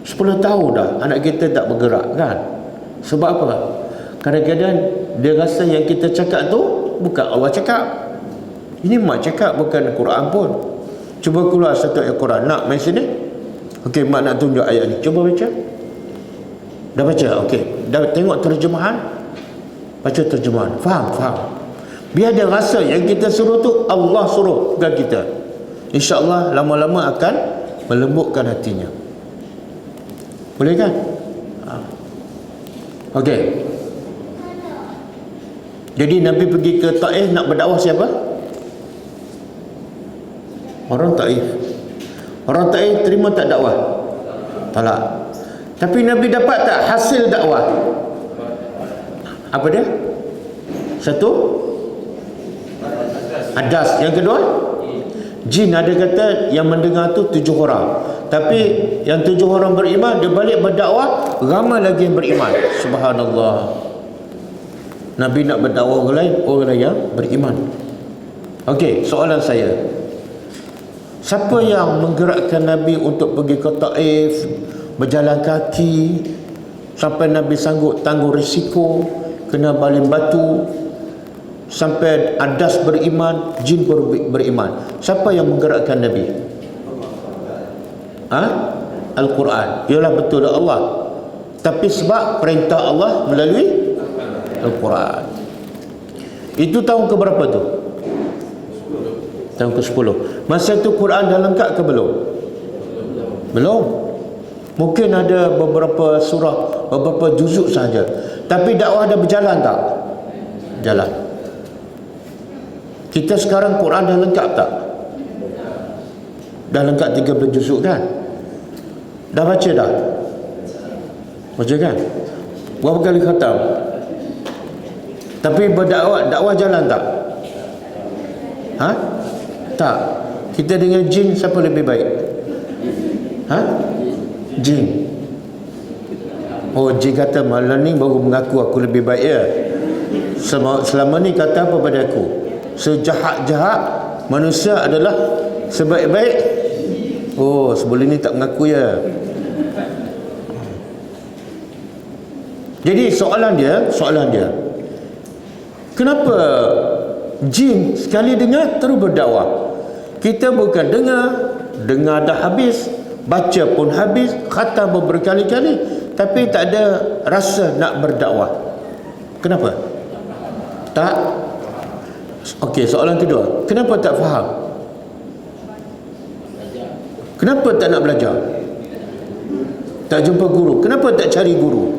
10 tahun dah anak kita tak bergerak kan. Sebab apa? Kadang-kadang dia rasa yang kita cakap tu bukan Allah cakap. Ini mak cakap, bukan Quran pun. Cuba keluar satu ayat Quran. Nak main sini? Okey, mak nak tunjuk ayat ni. Cuba baca. Dah baca? Okey. Dah tengok terjemahan? Baca terjemahan. Faham? Biar dia rasa yang kita suruh tu Allah suruh, bukan kita. InsyaAllah lama-lama akan melembutkan hatinya. Boleh kan? Okey. Jadi Nabi pergi ke Taif nak berdakwah siapa? Orang Taif. Orang Taif terima tak dakwah? Tak. Tapi Nabi dapat tak hasil dakwah? Apa dia? Satu, adas. Yang kedua, jin. Ada kata yang mendengar tu 7 orang. Tapi yang 7 orang beriman, dia balik berdakwah, ramai lagi yang beriman. Subhanallah. Nabi nak berdakwah orang lain yang beriman. Okey, soalan saya, siapa yang menggerakkan Nabi untuk pergi ke Taif, berjalan kaki sampai Nabi sanggup tanggung risiko kena baling batu, sampai adas beriman, jin beriman? Siapa yang menggerakkan Nabi? Al-Quran. Yalah, betul Allah. Tapi sebab perintah Allah melalui Al-Quran. Itu tahun ke berapa tu? Tahun ke-10. Masa tu Quran dah lengkap ke belum? Belum. Mungkin ada beberapa surah, beberapa juzuk saja. Tapi dakwah dah berjalan tak? Jalan. Kita sekarang Quran dah lengkap tak? Dah lengkap 13 juzuk kan? Dah baca dah? Baca kan? Berapa kali khatam? Tapi dakwah jalan tak? Tak. Kita dengan jin siapa lebih baik? Jin. Oh, jin kata malam ni baru mengaku aku lebih baik ya. Selama ni kata apa pada aku? Sejahat-jahat manusia adalah sebaik-baik. Oh, sebelum ni tak mengaku ya. Jadi soalan dia, kenapa jin sekali dengar terus berdakwah? Kita bukan dengar dah habis, baca pun habis, khatam pun berkali-kali, tapi tak ada rasa nak berdakwah. Kenapa? Tak. Okey, soalan kedua, kenapa tak faham? Kenapa tak nak belajar? Tak jumpa guru. Kenapa tak cari guru?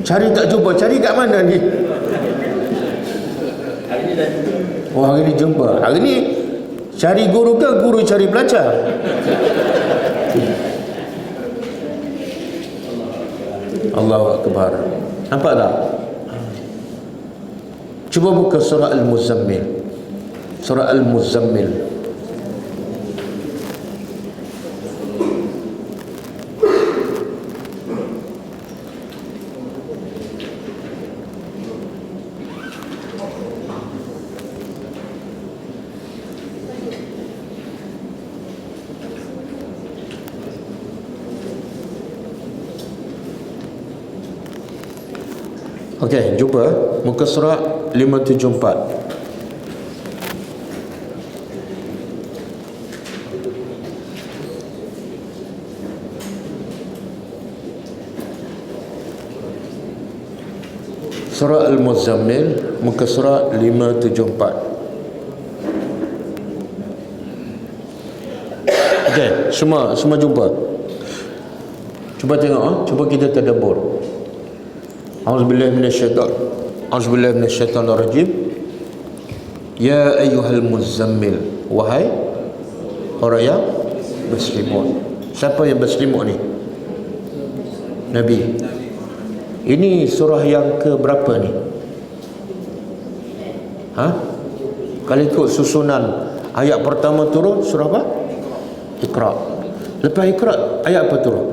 Cari tak jumpa. Cari kat mana ni? Oh, hari ni jumpa. Hari ni cari guru ke guru cari belajar? Allahu Akbar. Nampak tak? Cuba buka surah Al-Muzammil. Surah Al-Muzammil. Okey, jumpa muka surat 574. Surah Al-Muzammil muka surat 574. Okey, semua jumpa. Cuba tengok, cuba kita tadabbur. A'udzubillahi minasyaitanir rajim. Ya ayyuhal muzammil, wahai orang yang berselimut. Siapa yang berselimut ni? Nabi. Ini surah yang ke berapa ni? Kalau ikut susunan ayat pertama turun surah apa? Iqra. Lepas Iqra ayat apa turun?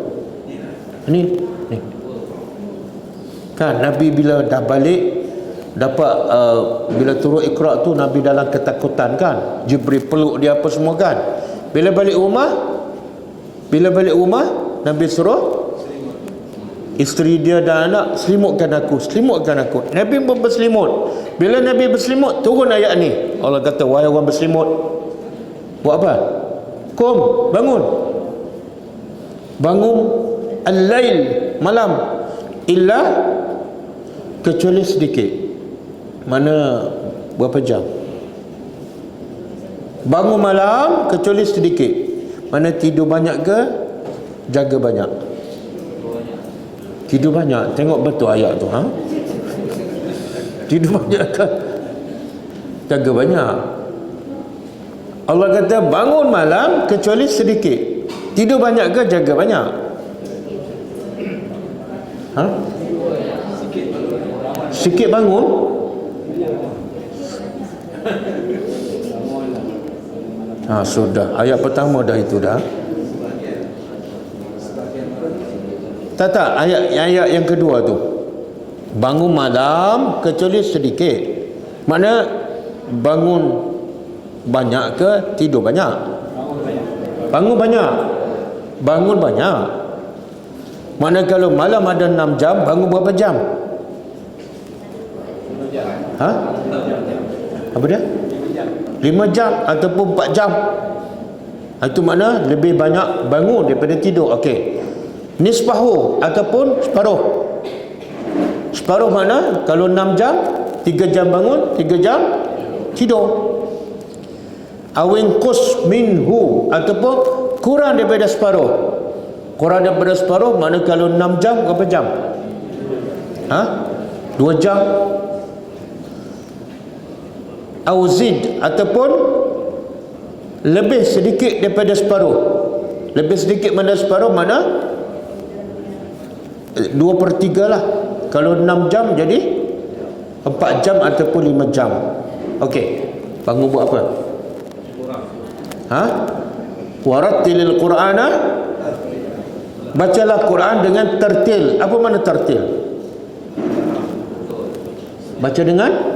Ni. Kan Nabi bila dah balik dapat bila turun Iqra tu Nabi dalam ketakutan kan, Jibril peluk dia apa semua kan. Bila balik rumah Nabi suruh isteri dia dan anak, selimutkan aku. Nabi pun berselimut. Bila Nabi berselimut turun ayat ni. Allah kata, wahai orang berselimut, buat apa? Qum, bangun al-lail, malam, illa, kecuali sedikit. Mana berapa jam? Bangun malam kecuali sedikit. Mana tidur banyak ke jaga banyak? Tidur banyak. Tengok betul ayat tu, Tidur banyak ke jaga banyak? Allah kata bangun malam kecuali sedikit. Tidur banyak ke jaga banyak? Sikit bangun. Sudah. Ayat pertama dah itu dah. Tak. Ayat yang kedua tu. Bangun malam kecuali sedikit. Mana bangun banyak ke tidur banyak? Bangun banyak. Mana kalau malam ada 6 jam, bangun berapa jam? Apa dia? 5 jam ataupun 4 jam. Itu makna lebih banyak bangun daripada tidur. Okey. Nisfahu ataupun separuh. Separuh makna kalau 6 jam, 3 jam bangun, 3 jam tidur. Awin qus minhu ataupun kurang daripada separuh. Kurang daripada separuh makna kalau 6 jam berapa jam? 2 jam. Auzid ataupun lebih sedikit daripada separuh. Lebih sedikit mana separuh mana 2/3 lah. Kalau 6 jam jadi 4 jam ataupun 5 jam. Okey. Bangun buat apa? Warattilil Qur'ana, bacalah Quran dengan tertil. Apa makna tertil? Baca dengan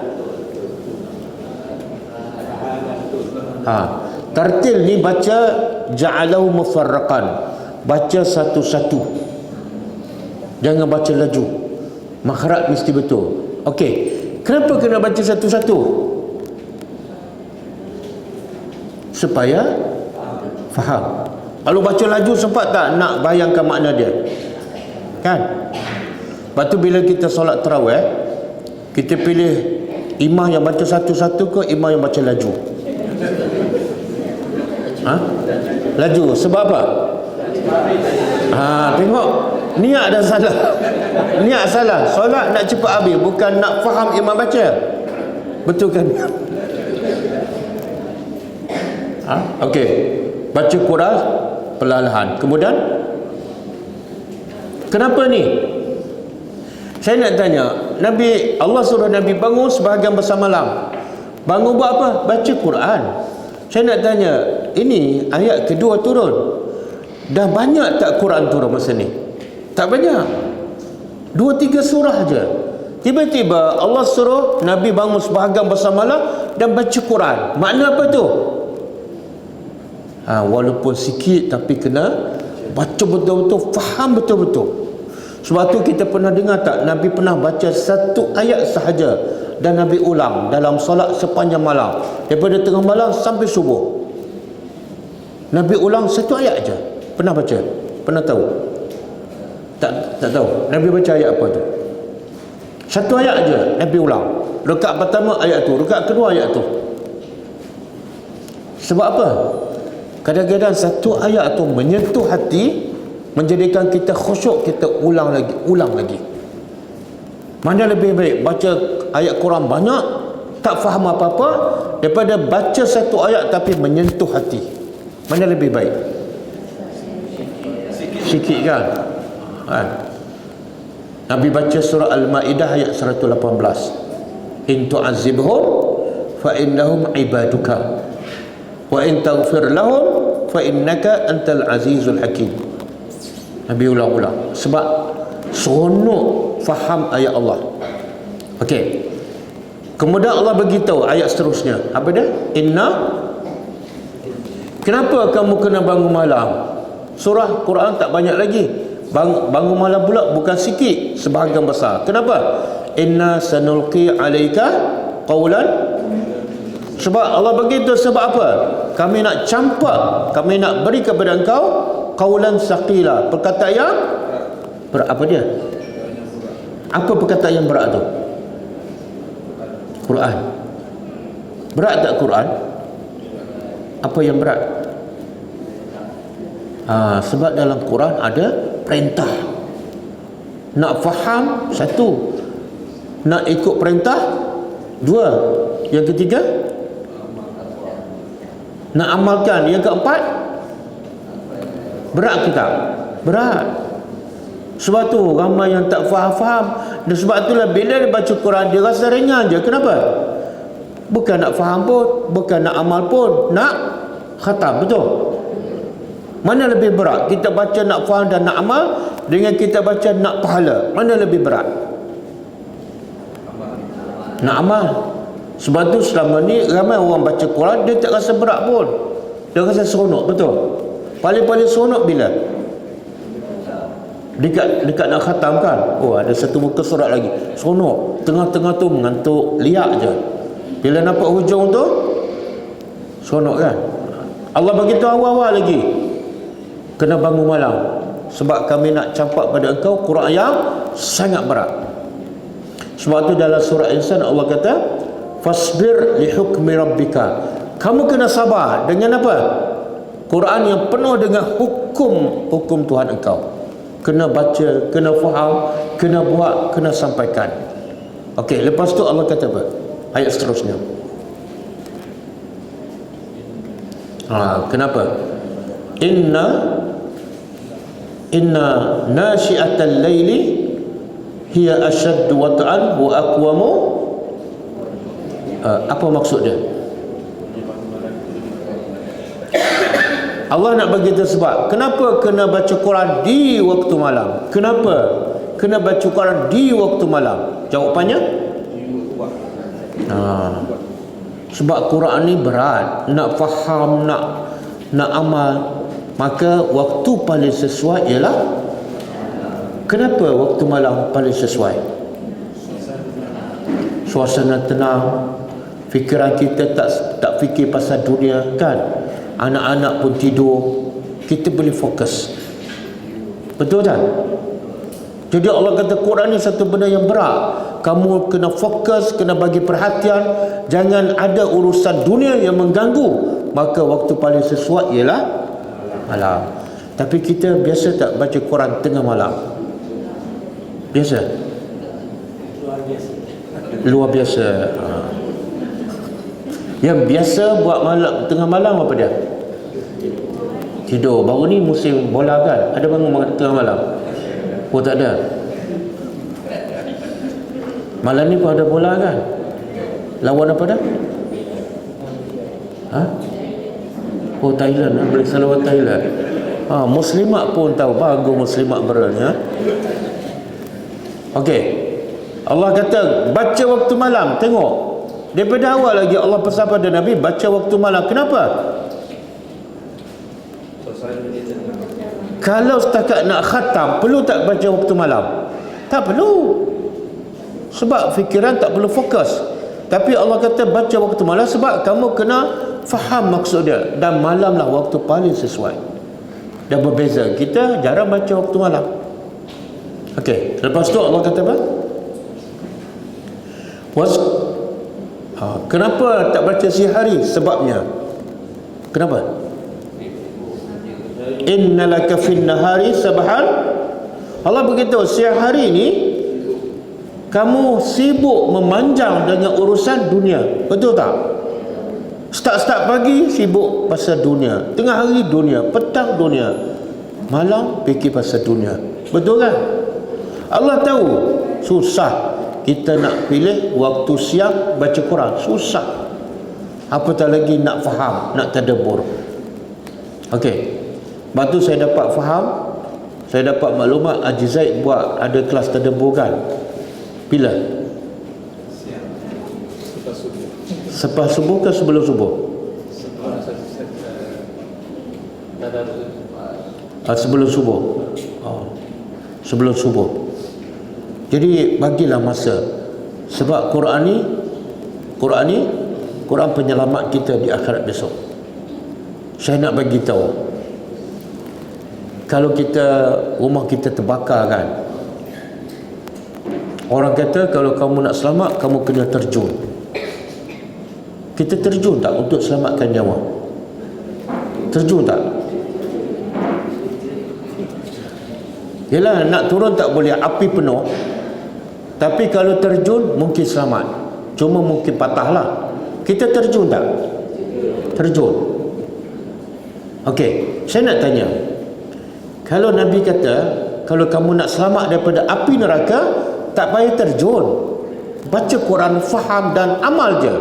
tertil ni baca ja'alahu mufarraqan, baca satu-satu, jangan baca laju, makhraj mesti betul. Okey, kenapa kena baca satu-satu? supaya faham. Kalau baca laju sempat tak nak bayangkan makna dia? Kan? Lepas tu bila kita solat tarawih, kita pilih imam yang baca satu-satu ke imam yang baca laju? Laju. Sebab apa? Tengok, niat dah salah. Niat salah. Solat nak cepat habis, bukan nak faham imam baca. Betul kan? Okey. Baca Quran perlahan. Kemudian kenapa ni? Saya nak tanya, Allah suruh Nabi bangun sebahagian besar malam. Bangun buat apa? Baca Quran. Saya nak tanya, ini ayat kedua turun. Dah banyak tak Quran turun masa ni? Tak banyak. 2-3 surah je. Tiba-tiba Allah suruh Nabi bangun sebahagian besar malam dan baca Quran. Makna apa tu? Walaupun sikit tapi kena baca betul-betul, faham betul-betul. Sebab tu kita pernah dengar tak, Nabi pernah baca satu ayat sahaja dan Nabi ulang dalam solat sepanjang malam, daripada tengah malam sampai subuh. Nabi ulang satu ayat aja. Pernah baca? Pernah tahu? Tak tahu. Nabi baca ayat apa tu? Satu ayat aja Nabi ulang. Rakaat pertama ayat tu, rakaat kedua ayat tu. Sebab apa? Kadang-kadang satu ayat tu menyentuh hati, menjadikan kita khusyuk, kita ulang lagi. Mana lebih baik baca ayat Quran banyak tak faham apa-apa, daripada baca satu ayat tapi menyentuh hati? Mana lebih baik? Sikit kan? Nabi baca surah Al-Ma'idah ayat 118. In tu'azibhum fa innahum ibaduka wa in taghfir lahum fa innaka antal azizul hakim. Nabi ulang-ulang sebab seronok faham ayat Allah. Okey. Kemudian Allah beritahu ayat seterusnya. Apa dia? Kenapa kamu kena bangun malam? Surah Quran tak banyak lagi. Bangun malam pula bukan sikit, sebahagian besar. Kenapa? Inna sanulqi alaika qawlan. Sebab Allah begitu, sebab apa? Kami nak campak, kami nak beri kepada engkau qawlan saqila, perkataan yang berat. Apa dia? Apa perkataan yang berat tu? Quran. Berat tak Quran? Apa yang berat? Sebab dalam Quran ada perintah. Nak faham, satu. Nak ikut perintah, dua. Yang ketiga, nak amalkan. Yang keempat, berat kita. Berat. Sebab tu ramai yang tak faham. Dan sebab itulah bila dia baca Quran, dia rasa ringan je. Kenapa? Bukan nak faham pun, bukan nak amal pun, nak khatam. Betul? Mana lebih berat? Kita baca nak faham dan nak amal, dengan kita baca nak pahala, mana lebih berat? Nak amal. Sebab tu selama ni ramai orang baca Quran, dia tak rasa berat pun, dia rasa seronok. Betul? Paling-paling seronok bila dekat nak khatam kan. Ada satu muka surat lagi, seronok. Tengah-tengah tu mengantuk, liak je. Bila nampak hujung tu, seronok kan. Allah beritahu awal-awal lagi, kena bangun malam, sebab kami nak campak pada engkau Quran yang sangat berat. Sebab tu dalam surah Insan Allah kata, fasbir li hukmi rabbika. Kamu kena sabar dengan apa? Quran yang penuh dengan hukum Tuhan engkau. Kena baca, kena faham, kena buat, kena sampaikan. Okey, lepas tu Allah kata apa? Ayat seterusnya. Kenapa? Inna nashi'atal laili hiya ashaddu wat'an wa aqwamu. Apa maksud dia? Allah nak bagi tahu sebab kenapa kena baca Quran di waktu malam. Kenapa kena baca Quran di waktu malam? Jawapannya sebab Quran ni berat, nak faham, nak amal. Maka waktu paling sesuai ialah, kenapa waktu malam paling sesuai? Suasana tenang, fikiran kita tak fikir pasal dunia kan. anak-anak pun tidur, kita boleh fokus. Betul tak? Jadi Allah kata Quran ni satu benda yang berat. Kamu kena fokus, kena bagi perhatian, jangan ada urusan dunia yang mengganggu. Maka waktu paling sesuai ialah malam. Tapi kita biasa tak baca Quran tengah malam? Biasa? Luar biasa. Yang biasa buat malam, tengah malam apa dia? Tidur. Baru ni musim bola kan, ada bangun tengah malam? Oh tak ada. Malam ni pun ada bola kan? Lawan apa dah? Ha? Oh Thailand, boleh lawan Thailand. Muslimat pun tahu, bagus muslimat berani. Okey. Allah kata baca waktu malam. Tengok, daripada awal lagi Allah pesan pada Nabi baca waktu malam. Kenapa? Kalau setakat nak khatam, perlu tak baca waktu malam? Tak perlu. Sebab fikiran tak perlu fokus. Tapi Allah kata baca waktu malam sebab kamu kena faham maksud dia. Dan malamlah waktu paling sesuai. Dan berbeza. Kita jarang baca waktu malam. Okey. Lepas tu Allah kata apa? Kenapa tak baca siang hari? Sebabnya. Kenapa? Innalaka fin nahari sabahan. Allah beritahu siang hari ni kamu sibuk memanjang dengan urusan dunia. Betul tak? Start pagi sibuk pasal dunia, tengah hari dunia, petang dunia, malam fikir pasal dunia. Betul kan? Allah tahu susah kita nak pilih waktu siang baca Quran. Susah. Apatah lagi nak faham, nak tadabbur. Okey. Lepas tu saya dapat faham, saya dapat maklumat Haji Zaid buat ada kelas tadabbur kan. Bila? Selepas subuh ke sebelum subuh? Sebelum subuh. Sebelum subuh. Jadi bagilah masa. Sebab Quran penyelamat kita di akhirat besok. Saya nak bagi tahu, kalau rumah kita terbakar kan, orang kata kalau kamu nak selamat, kamu kena terjun. Kita terjun tak untuk selamatkan nyawa? Terjun tak? Yelah, nak turun tak boleh, api penuh. Tapi kalau terjun mungkin selamat, cuma mungkin patah lah. Kita terjun tak? Terjun. Okey, saya nak tanya, kalau Nabi kata kalau kamu nak selamat daripada api neraka, tak payah terjun, baca Quran, faham dan amal je.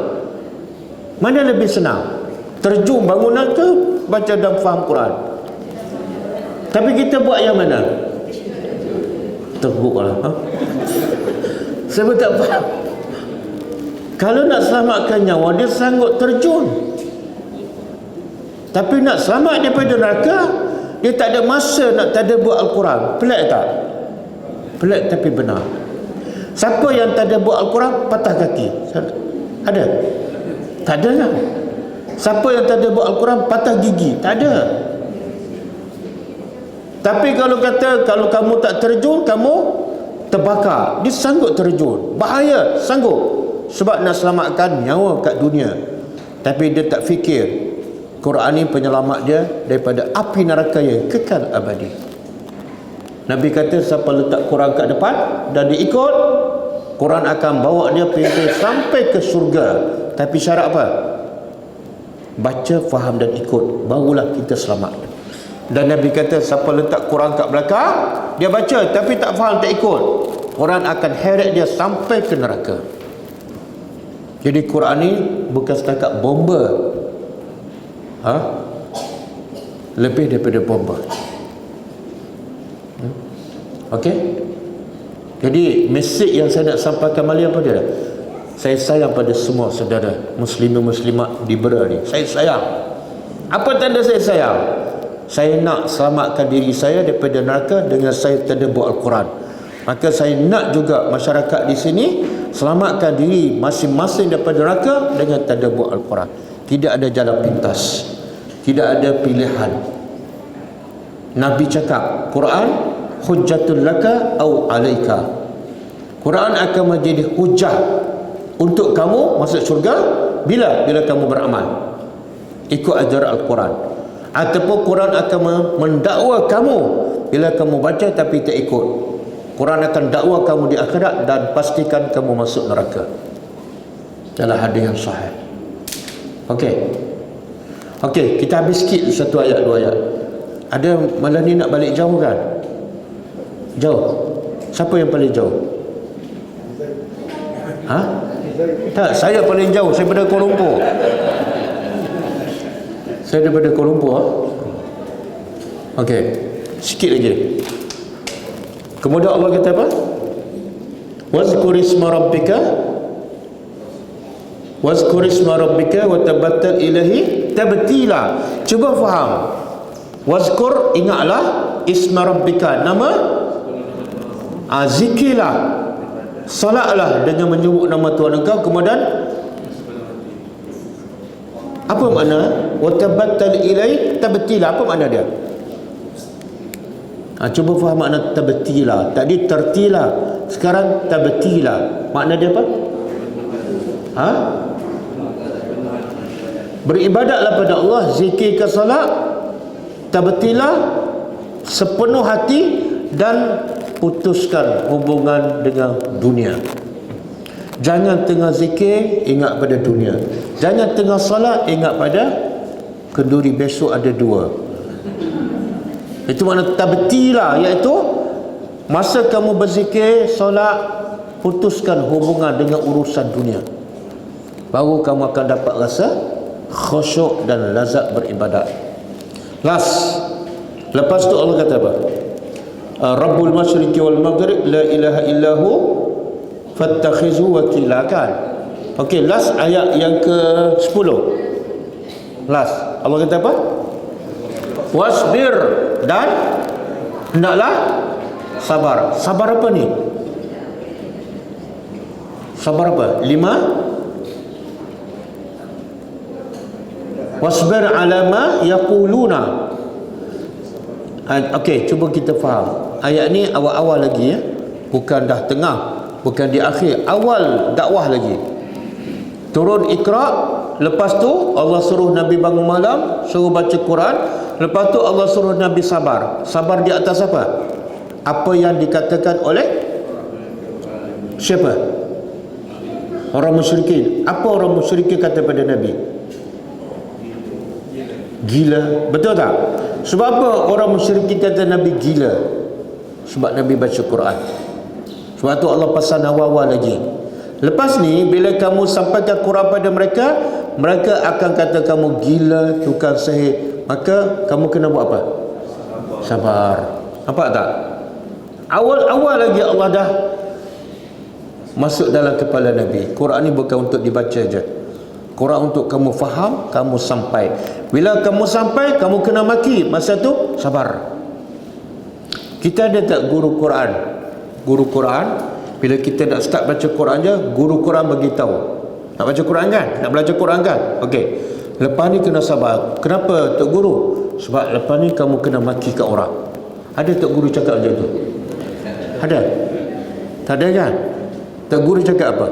Mana lebih senang? Terjun bangunan ke baca dan faham Quran? Tapi kita buat yang mana? Teruklah. Saya tak faham. Kalau nak selamatkan nyawa, dia sanggup terjun. Tapi nak selamat daripada neraka, dia tak ada masa nak tadabbur Al-Quran. Pelik tak? Pelik tapi benar. Siapa yang tadabbur Al-Quran patah kaki? Ada? Tak ada lah. Siapa yang tadabbur Al-Quran patah gigi? Tak ada. Tapi kalau kata kalau kamu tak terjun, kamu terbakar. Dia sanggup terjun. Bahaya, sanggup. Sebab nak selamatkan nyawa kat dunia. Tapi dia tak fikir Quran ni penyelamat dia daripada api neraka yang kekal abadi. Nabi kata siapa letak Quran kat depan dan dia ikut, Quran akan bawa dia pergi sampai ke syurga. Tapi syarat apa? Baca, faham dan ikut, barulah kita selamat. Dan Nabi kata siapa letak Quran kat belakang, dia baca tapi tak faham, tak ikut, Quran akan heret dia sampai ke neraka. Jadi Quran ni bukan setakat bomba, lebih daripada bomba. Okey. Jadi mesej yang saya nak sampaikan malam apa dia? Saya sayang pada semua saudara muslimin muslimat di Bera ni. Saya sayang. Apa tanda saya sayang? Saya nak selamatkan diri saya daripada neraka dengan saya tadabbur Al-Quran. Maka saya nak juga masyarakat di sini selamatkan diri masing-masing daripada neraka dengan tadabbur Al-Quran. Tidak ada jalan pintas. Tidak ada pilihan. Nabi cakap, Quran hujjatul laka au alaika. Quran akan menjadi hujah untuk kamu masuk syurga bila kamu beramal ikut ajaran Al-Quran, ataupun Quran akan mendakwa kamu bila kamu baca tapi tak ikut. Quran akan dakwa kamu di akhirat dan pastikan kamu masuk neraka. Dalam hadis yang sahih. Okey, kita habis sikit satu ayat dua ayat. Ada malam ni nak balik jauh kan? Jauh. Siapa yang paling jauh? Tak, saya paling jauh. Saya daripada Kuala Lumpur. Saya daripada Kuala Lumpur. Okey, sikit lagi. Kemudian Allah kata apa? Wazkur isma rabbika wa tabattal ilahi tabtila. Cuba faham. Wazkur, ingatlah, isma rabbika, nama, zikirlah, salatlah dengan menyebut nama Tuhan engkau. Kemudian apa makna wa tabattal ilahi tabtila? Apa makna dia? Cuba faham makna tabtila. Tadi tertila, sekarang tabtila. Makna dia apa? Beribadatlah pada Allah, zikir ke salat, tabtila sepenuh hati, dan putuskan hubungan dengan dunia. Jangan tengah zikir ingat pada dunia, jangan tengah salat ingat pada kenduri besok ada dua. Itu makna tabtila, iaitu masa kamu berzikir, solat, putuskan hubungan dengan urusan dunia. Baru kamu akan dapat rasa khusyuk dan lazat beribadat. Lepas tu Allah kata apa? Rabbul masyriqi wal maghrib la ilaha illahu fattakhizu wakila, kan? Okey, last ayat yang ke-10. Allah kata apa? Wasbir, dan hendaklah sabar. Sabar apa ni? Sabar apa? 5. Wasbir ala ma yaquluna. Okey, cuba kita faham. Ayat ni awal-awal lagi ya. Bukan dah tengah, bukan di akhir, awal dakwah lagi. Turun Iqra, lepas tu Allah suruh Nabi bangun malam, suruh baca Quran. Lepas tu Allah suruh Nabi sabar. Sabar di atas apa? Apa yang dikatakan oleh siapa? Orang musyrikin. Apa orang musyrikin kata pada Nabi? Gila. Betul tak? Sebab apa orang musyrikin kata Nabi gila? Sebab Nabi baca Quran. Sebab tu Allah pesan awal-awal lagi. Lepas ni bila kamu sampaikan Quran pada mereka, mereka akan kata kamu gila, tukang sihir. Maka kamu kena buat apa? Sabar. Nampak tak? Awal-awal lagi Allah dah masuk dalam kepala Nabi. Quran ni bukan untuk dibaca je. Quran untuk kamu faham, kamu sampai. Bila kamu sampai, kamu kena maki. Masa tu sabar. Kita ada tak guru Quran? Guru Quran, bila kita nak start baca Quran je, guru Quran bagi tahu. Nak baca Quran kan? Nak belajar Quran kan? Okey. Lepas ni kena sabar. Kenapa Tok Guru? Sebab lepas ni kamu kena maki kat orang. Ada Tok Guru cakap macam tu? Ada? Tak ada kan? Tok Guru cakap apa?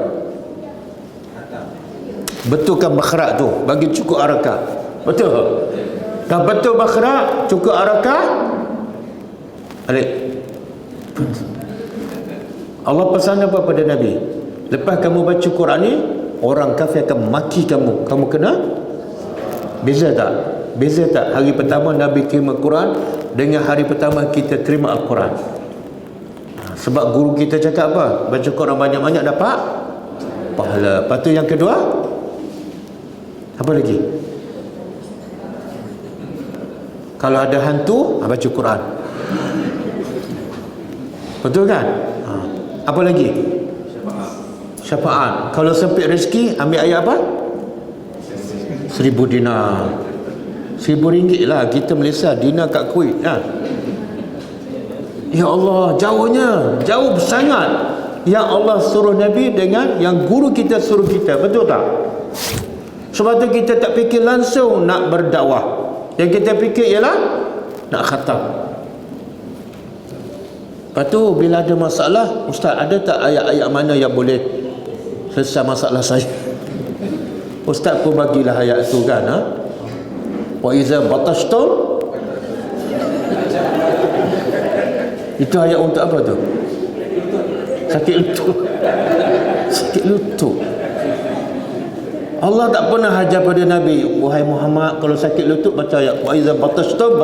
Betulkan bakhrak tu, bagi cukup arakah. Betul? Dah betul bakhrak, cukup arakah, alik. Allah pesan apa pada Nabi? Lepas kamu baca Quran ni, orang kafir akan maki kamu. Kamu kena beza tak? Beza tak hari pertama Nabi terima Quran dengan hari pertama kita terima Al-Quran? Sebab guru kita cakap apa? Baca Quran banyak-banyak dapat pahala. Lepas tu yang kedua, apa lagi? Kalau ada hantu, baca Quran. Betul kan? Apa lagi? Syafaat. Kalau sempit rezeki, ambil ayat apa? 1,000 dinar. 1,000 ringgit lah. Kita Malaysia, dinar kat Kuwait kan? Ya Allah, jauhnya, jauh sangat. Yang Allah suruh Nabi dengan yang guru kita suruh kita. Betul tak? Sebab tu kita tak fikir langsung nak berdakwah. Yang kita fikir ialah nak khatam. Lepas tu bila ada masalah, ustaz ada tak ayat-ayat mana yang boleh selesai masalah saya? Ustaz pun bagilah ayat tu kan, ha? Wa iza batashtum. Itu ayat untuk apa tu? Sakit lutut. Sakit lutut. Allah tak pernah ajar pada Nabi, wahai Muhammad, kalau sakit lutut baca ayat wa iza batashtum.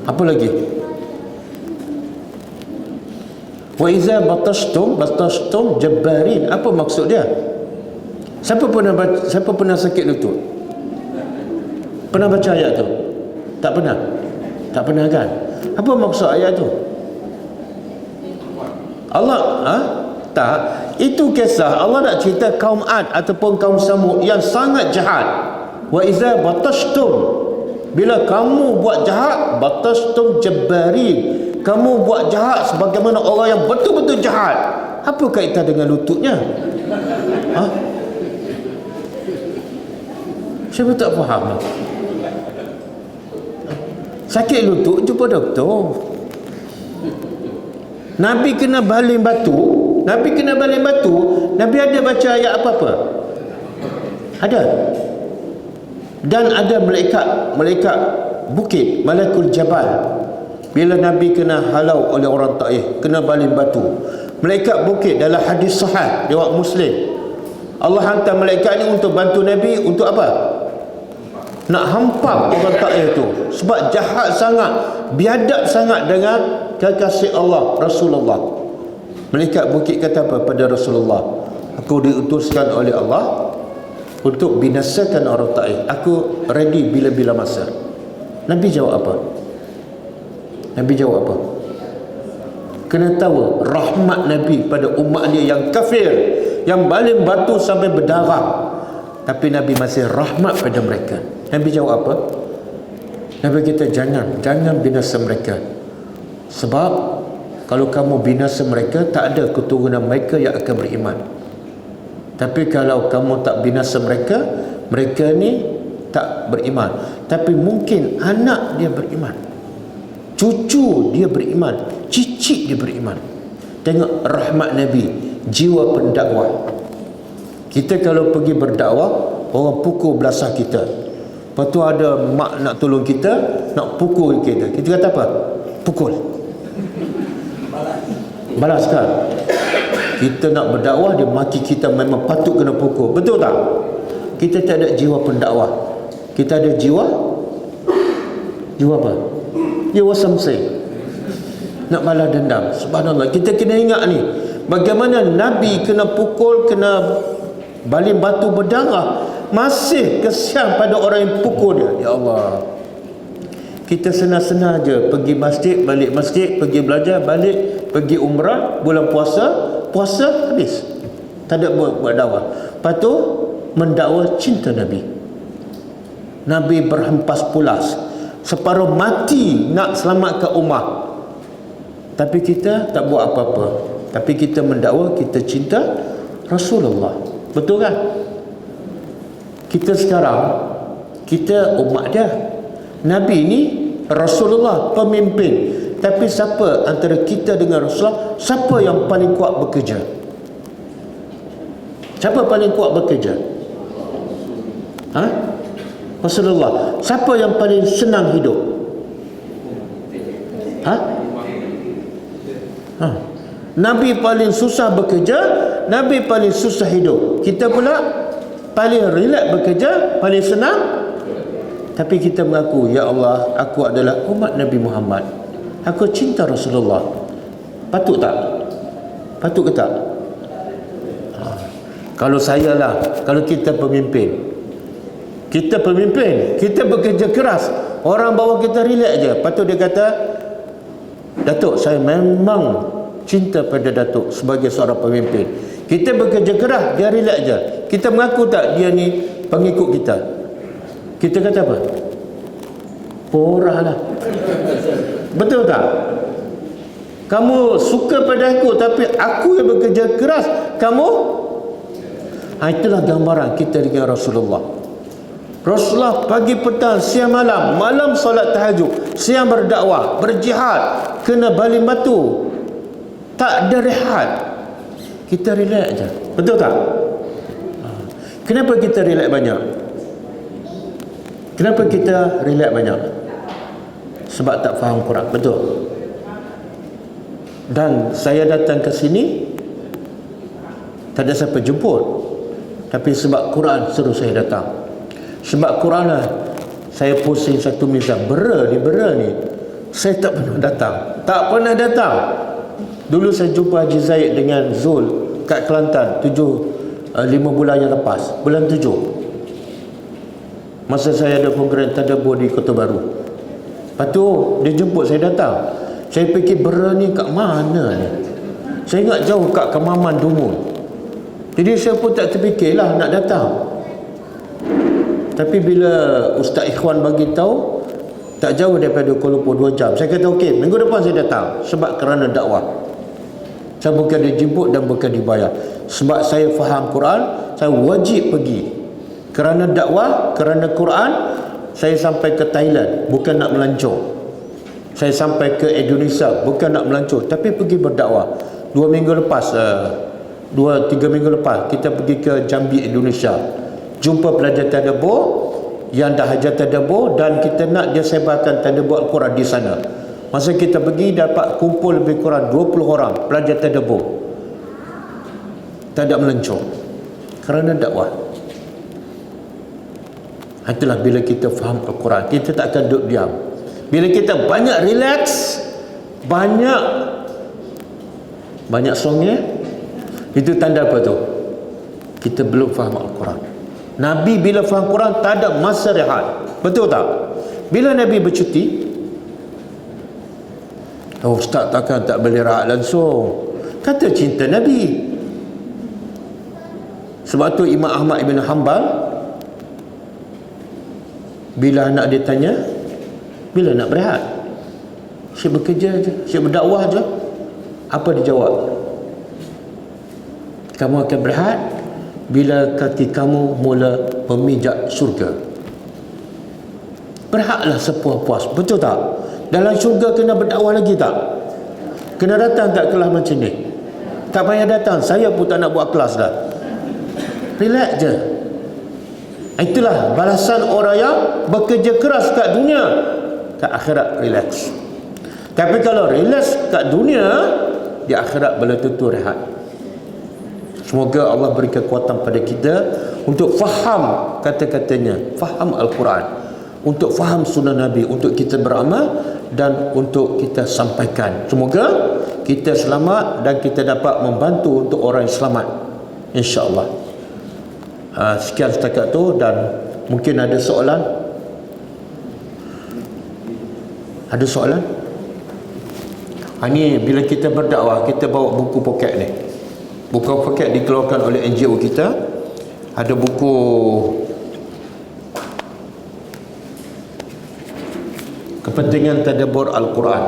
Apa lagi? Wa iza batashtum jabbarin. Apa maksud dia? Siapa pernah sakit lutut? Pernah baca ayat tu? Tak pernah? Tak pernah kan? Apa maksud ayat tu? Allah, tak. Itu kisah Allah nak cerita kaum Ad ataupun kaum Samud yang sangat jahat. Wa iza batashtum. Bila kamu buat jahat, batashtum jabbarin. Kamu buat jahat sebagaimana orang yang betul-betul jahat. Apa kaitan dengan lututnya? Siapa tak faham? Sakit lutut jumpa doktor. Nabi kena baling batu. Nabi ada baca ayat apa-apa? Ada. Dan ada malaikat bukit, malaikat jabal. Bila Nabi kena halau oleh orang Taif, kena baling batu. Malaikat bukit dalam hadis sahih riwayat Muslim. Allah hantar malaikat ni untuk bantu Nabi untuk apa? Nak hampak orang Taif tu sebab jahat sangat, biadab sangat dengan kekasih Allah Rasulullah. Malaikat bukit kata apa pada Rasulullah? Aku diutuskan oleh Allah untuk binasakan orang Taif. Aku ready bila-bila masa. Nabi jawab apa? Kena tahu rahmat Nabi pada umat dia yang kafir, yang baling batu sampai berdarah, tapi Nabi masih rahmat pada mereka. Nabi jawab apa? Nabi kita jangan binasa mereka. Sebab kalau kamu binasa mereka, tak ada keturunan mereka yang akan beriman. Tapi kalau kamu tak binasa mereka, mereka ni tak beriman. Tapi mungkin anak dia beriman, cucu dia beriman, cicit dia beriman. Tengok rahmat Nabi, jiwa pendakwah. Kita kalau pergi berdakwah, orang pukul belasah kita. Lepas tu ada mak nak tolong kita, nak pukul kita. Kita kata apa? Pukul. Balas kan? Kita nak berdakwah, dia maki kita, memang patut kena pukul. Betul tak? Kita tak ada jiwa pendakwah. Kita ada jiwa apa? Jiwa samsai. Nak balas dendam. Subhanallah. Kita kena ingat ni, bagaimana Nabi kena pukul, kena baling batu berdarah, masih kesian pada orang yang pukul dia. Ya Allah. Kita senang-senang je pergi masjid, balik masjid, pergi belajar, balik, pergi umrah, bulan puasa habis. Tak ada buat dakwah. Lepas tu mendakwa cinta Nabi. Nabi berhempas pulas, separuh mati nak selamatkan umat. Tapi kita tak buat apa-apa. Tapi kita mendakwa, kita cinta Rasulullah. Betul kan? Kita sekarang, kita umat dia. Nabi ni Rasulullah pemimpin. Tapi siapa antara kita dengan Rasulullah, siapa yang paling kuat bekerja? Siapa paling kuat bekerja? Rasulullah. Siapa yang paling senang hidup? Nabi paling susah bekerja, Nabi paling susah hidup. Kita pula paling relax bekerja, paling senang. Tapi kita mengaku, ya Allah, aku adalah umat Nabi Muhammad, aku cinta Rasulullah. Patut tak? Patut ke tak? Kalau saya lah, kalau kita pemimpin, kita bekerja keras, orang bawa kita relax je. Patut dia kata, Datuk, saya memang cinta pada Datuk sebagai seorang pemimpin. Kita bekerja keras, dia relax je. Kita mengaku tak dia ni pengikut kita? Kita kata apa? Porah lah. Betul tak? Kamu suka pada aku, tapi aku yang bekerja keras, kamu Itulah gambaran kita dengan Rasulullah. Rasulullah pagi petang siang malam, malam solat tahajud, siang berdakwah, berjihad, kena baling batu, tak ada rehat. Kita relax je, betul tak? Kenapa kita relax banyak? Kenapa kita relax banyak? Sebab tak faham Quran, betul. Dan saya datang ke sini tak ada siapa jemput, tapi sebab Quran suruh saya datang. Sebab Quran lah saya pusing satu mizan, bera ni saya tak pernah datang. Dulu saya jumpa Haji Zaid dengan Zul kat Kelantan 5 bulan yang lepas, bulan 7, masa saya ada program tadabbur di Kota Baru. Lepas tu dia jemput saya datang. Saya fikir bera ni kat mana ni, saya ingat jauh kat Kemaman Dumul. Jadi saya pun tak terfikirlah nak datang. Tapi bila Ustaz Ikhwan bagi tahu tak jauh daripada Kuala Lumpur 2 jam, saya kata okey, minggu depan saya datang. Sebab kerana dakwah, saya bukan dijemput dan bukan dibayar. Sebab saya faham Quran, saya wajib pergi. Kerana dakwah, kerana Quran, saya sampai ke Thailand bukan nak melancong. Saya sampai ke Indonesia bukan nak melancong, tapi pergi berdakwah. 2 minggu lepas 2-3 minggu lepas kita pergi ke Jambi, Indonesia, jumpa pelajar tadabbur yang dah hajar tadabbur, dan kita nak dia sebarkan tadabbur Al-Quran di sana. Masa kita pergi dapat kumpul lebih kurang 20 orang pelajar tadabbur. Tak ada melencong kerana dakwah. Itulah bila kita faham Al-Quran, kita tak akan duduk diam. Bila kita banyak relax, banyak songnya, itu tanda apa tu? Kita belum faham Al-Quran. Nabi bila faham Quran tak ada masa rehat, betul tak? Bila Nabi bercuti, ustaz takkan tak boleh rehat langsung, kata cinta Nabi. Sebab tu Imam Ahmad Ibn Hanbal, bila anak dia tanya bila nak berehat, saya bekerja je, saya berdakwah je. Apa dia jawab? Kamu akan berehat bila kaki kamu mula memijak syurga. Berehatlah sepuas-puas, betul tak? Dalam syurga kena berdakwah lagi tak? Kena datang tak kelas macam ni? Tak payah datang, saya pun tak nak buat kelas dah. Relax je. Itulah balasan orang yang bekerja keras kat dunia, kat akhirat relax. Tapi kalau relax kat dunia, di akhirat belum tentu rehat. Semoga Allah beri kekuatan pada kita untuk faham kata-katanya, faham Al-Quran, untuk faham sunnah Nabi, untuk kita beramal dan untuk kita sampaikan. Semoga kita selamat dan kita dapat membantu untuk orang yang selamat, insya-Allah. Sekian setakat tu, dan mungkin ada soalan. Ada soalan? Ini bila kita berdakwah, kita bawa buku poket ni. Buku poket dikeluarkan oleh NGO kita. Ada buku Kepentingan Tadabbur Al-Quran.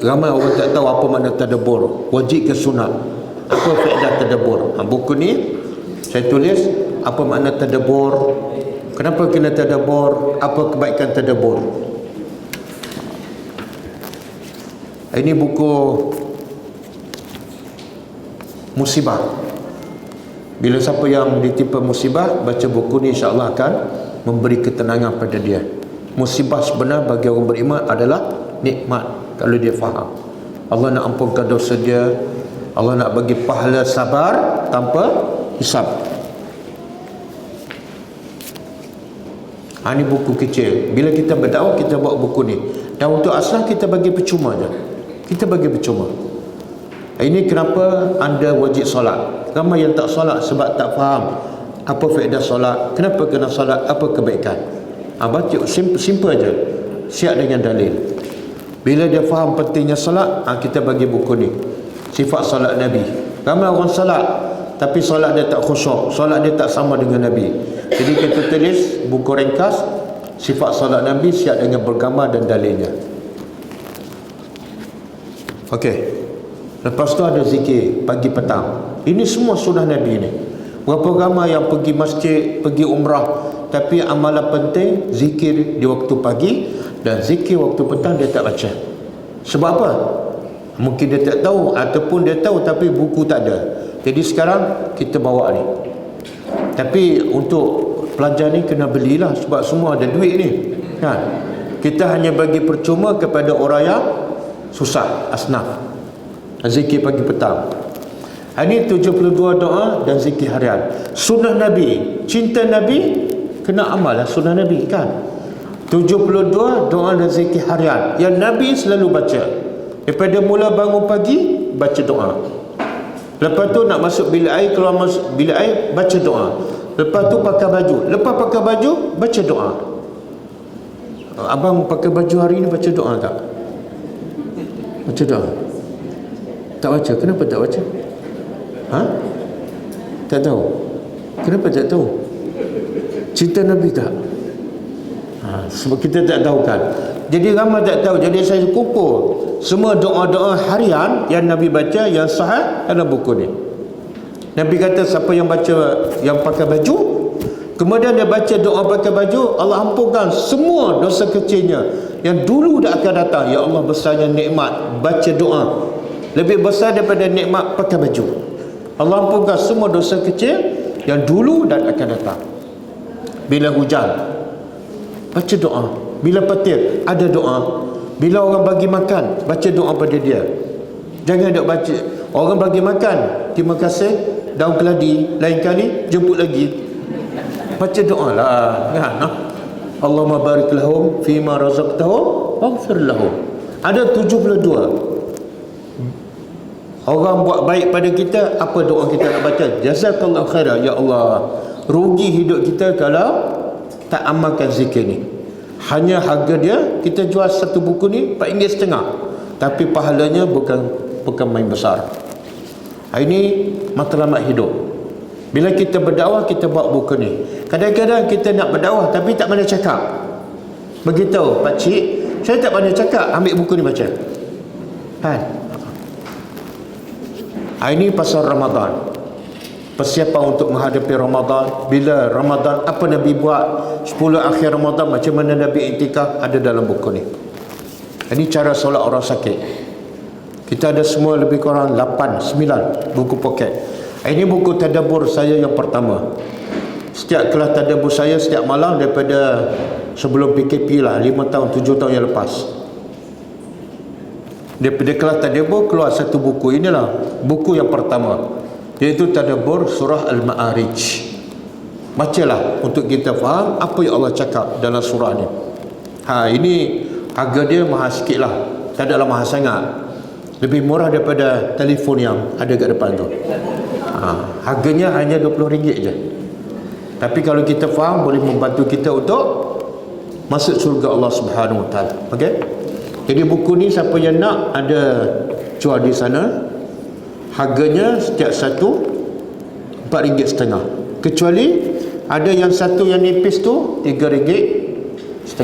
Ramai orang tak tahu apa makna tadabbur, wajib ke sunat, apa faedah tadabbur. Buku ni saya tulis apa makna tadabbur, kenapa kena tadabbur, apa kebaikan tadabbur. Ini buku musibah. Bila siapa yang ditimpa musibah baca buku ni, insya-Allah akan memberi ketenangan pada dia. Musibah sebenar bagi orang beriman adalah nikmat kalau dia faham. Allah nak ampunkan dosa dia, Allah nak bagi pahala sabar tanpa hisab. Ini buku kecil. Bila kita berdakwah, kita bawa buku ni. Dan untuk asal kita bagi percuma je. Kita bagi percuma. Ini kenapa anda wajib solat. Ramai yang tak solat sebab tak faham apa faedah solat, kenapa kena solat, apa kebaikan. Baca simple je, siap dengan dalil. Bila dia faham pentingnya solat, kita bagi buku ni, sifat solat Nabi. Ramai orang solat tapi solat dia tak khusyuk, solat dia tak sama dengan Nabi. Jadi kita tulis buku ringkas sifat solat Nabi, siap dengan bergambar dan dalilnya. Okey. Lepas tu ada zikir pagi petang. Ini semua sunnah Nabi ni. Berapa ramai yang pergi masjid, pergi umrah, tapi amalan penting zikir di waktu pagi dan zikir waktu petang dia tak baca. Sebab apa? Mungkin dia tak tahu, ataupun dia tahu tapi buku tak ada. Jadi sekarang kita bawa ni. Tapi untuk pelajar ni kena belilah, sebab semua ada duit ni kan. Kita hanya bagi percuma kepada orang yang susah, asnaf. Zikir pagi petang. Ini 72 doa dan zikir harian. Sunnah Nabi, cinta Nabi, kena amal lah sunnah Nabi kan. 72 doa dan zikir harian yang Nabi selalu baca. Daripada mula bangun pagi, baca doa. Lepas tu nak masuk bilik air, keluar masuk bilik air, baca doa. Lepas tu pakai baju. Lepas pakai baju, baca doa. Abang pakai baju hari ni baca doa tak? Baca doa? Tak baca? Kenapa tak baca? Ha? Tak tahu? Kenapa tak tahu? Cinta Nabi tak? Sebab kita tak tahu kan. Jadi ramai tak tahu. Jadi saya kumpul semua doa-doa harian yang Nabi baca yang sahih dalam buku ni. Nabi kata siapa yang baca, yang pakai baju, kemudian dia baca doa pakai baju, Allah ampunkan semua dosa kecilnya yang dulu dah akan datang. Ya Allah, besarnya nikmat baca doa, lebih besar daripada nikmat pakai baju. Allah ampunkan semua dosa kecil yang dulu dan akan datang. Bila hujan, baca doa. Bila petir, ada doa. Bila orang bagi makan, baca doa pada dia. Jangan duk baca orang bagi makan, terima kasih, daun keladi, lain kali jemput lagi. Baca doa lah kan. Allahumma barik lahum fima razaqtahum waghfir lahum. Ada 72. Orang buat baik pada kita, apa doa kita nak baca? Jazakallahu khairan, ya Allah. Rugi hidup kita kalau tak amalkan zikir ni. Hanya harga dia, kita jual satu buku ni RM4.5, tapi pahalanya bukan main besar. Ini matlamat hidup. Bila kita berdakwah, kita bawa buku ni. Kadang-kadang kita nak berdakwah tapi tak pandai cakap. Beritahu pakcik, saya tak pandai cakap, ambil buku ni baca. Kan? Ini pasal Ramadan. Persiapan untuk menghadapi Ramadan. Bila Ramadan, apa Nabi buat 10 akhir Ramadan, macam mana Nabi iktikaf, ada dalam buku ni. Ini cara solat orang sakit. Kita ada semua lebih kurang 8, 9 buku poket. Ini buku tadabbur saya yang pertama. Setiap kelas tadabbur saya setiap malam daripada sebelum PKP lah, 5 tahun 7 tahun yang lepas. Daripada kelas tadabbur keluar satu buku. Inilah buku yang pertama, iaitu tadabbur surah Al-Ma'arij. Bacalah untuk kita faham apa yang Allah cakap dalam surah ni. Ini harga dia mahal sikit lah, tak adalah mahal sangat. Lebih murah daripada telefon yang ada kat depan tu. Harganya hanya RM20 je. Tapi kalau kita faham, boleh membantu kita untuk masuk surga Allah Subhanahu Wa Taala. Okey. Jadi buku ni siapa yang nak, ada jual di sana. Harganya setiap satu RM4.5. Kecuali ada yang satu yang nipis tu RM3.5.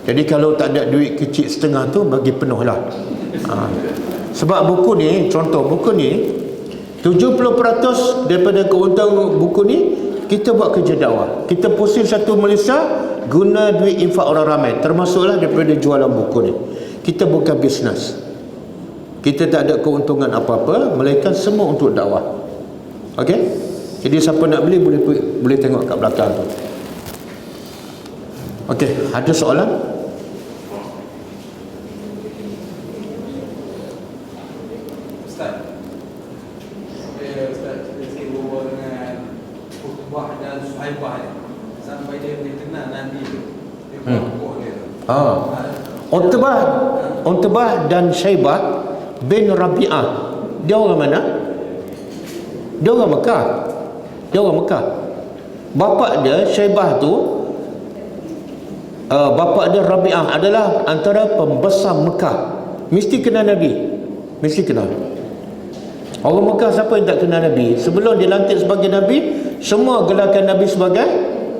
Jadi kalau tak ada duit kecil setengah tu, bagi penuh lah. Sebab buku ni, contoh buku ni 70% daripada keuntungan buku ni kita buat kerja dakwah. Kita pusing satu Malaysia guna duit infak orang ramai, termasuklah daripada jualan buku ni. Kita bukan bisnes, kita tak ada keuntungan apa-apa, melainkan semua untuk dakwah. Okey? Jadi siapa nak beli boleh tengok kat belakang tu. Okey, ada soalan? Ustaz, Ustaz kita berbual dengan Utbah dan Suhaibah ni, sampai dia kenal Nabi tu. Dia berbual dia. Utbah dan Syaibah bin Rabi'ah, dia orang mana? Dia orang Mekah. Bapa dia Syaibah tu, bapa dia Rabi'ah adalah antara pembesar Mekah. Mesti kenal Nabi, mesti kenal. Orang Mekah siapa yang tak kenal Nabi? Sebelum dilantik sebagai Nabi, semua gelarkan Nabi sebagai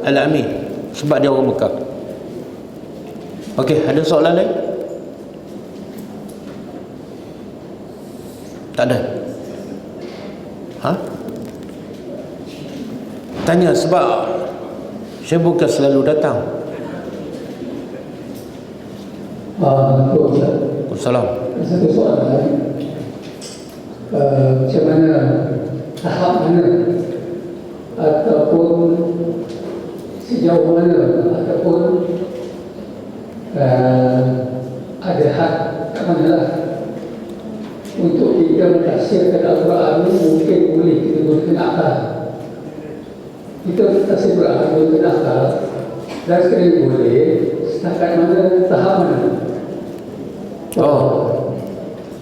Al-Amin, sebab dia orang Mekah. Okey, ada soalan lain? Tak ada? Tanya sebab saya bukan selalu datang. Assalamualaikum. Satu soalan, macam mana, tahap mana ataupun sejauh mana ataupun ada had kat mana lah untuk kita mentafsirkan Al-Quran ini mungkin boleh kita gunakan akal. Kita mentafsir Al-Quran menggunakan akal dan sekali boleh setakat mana, tahap mana.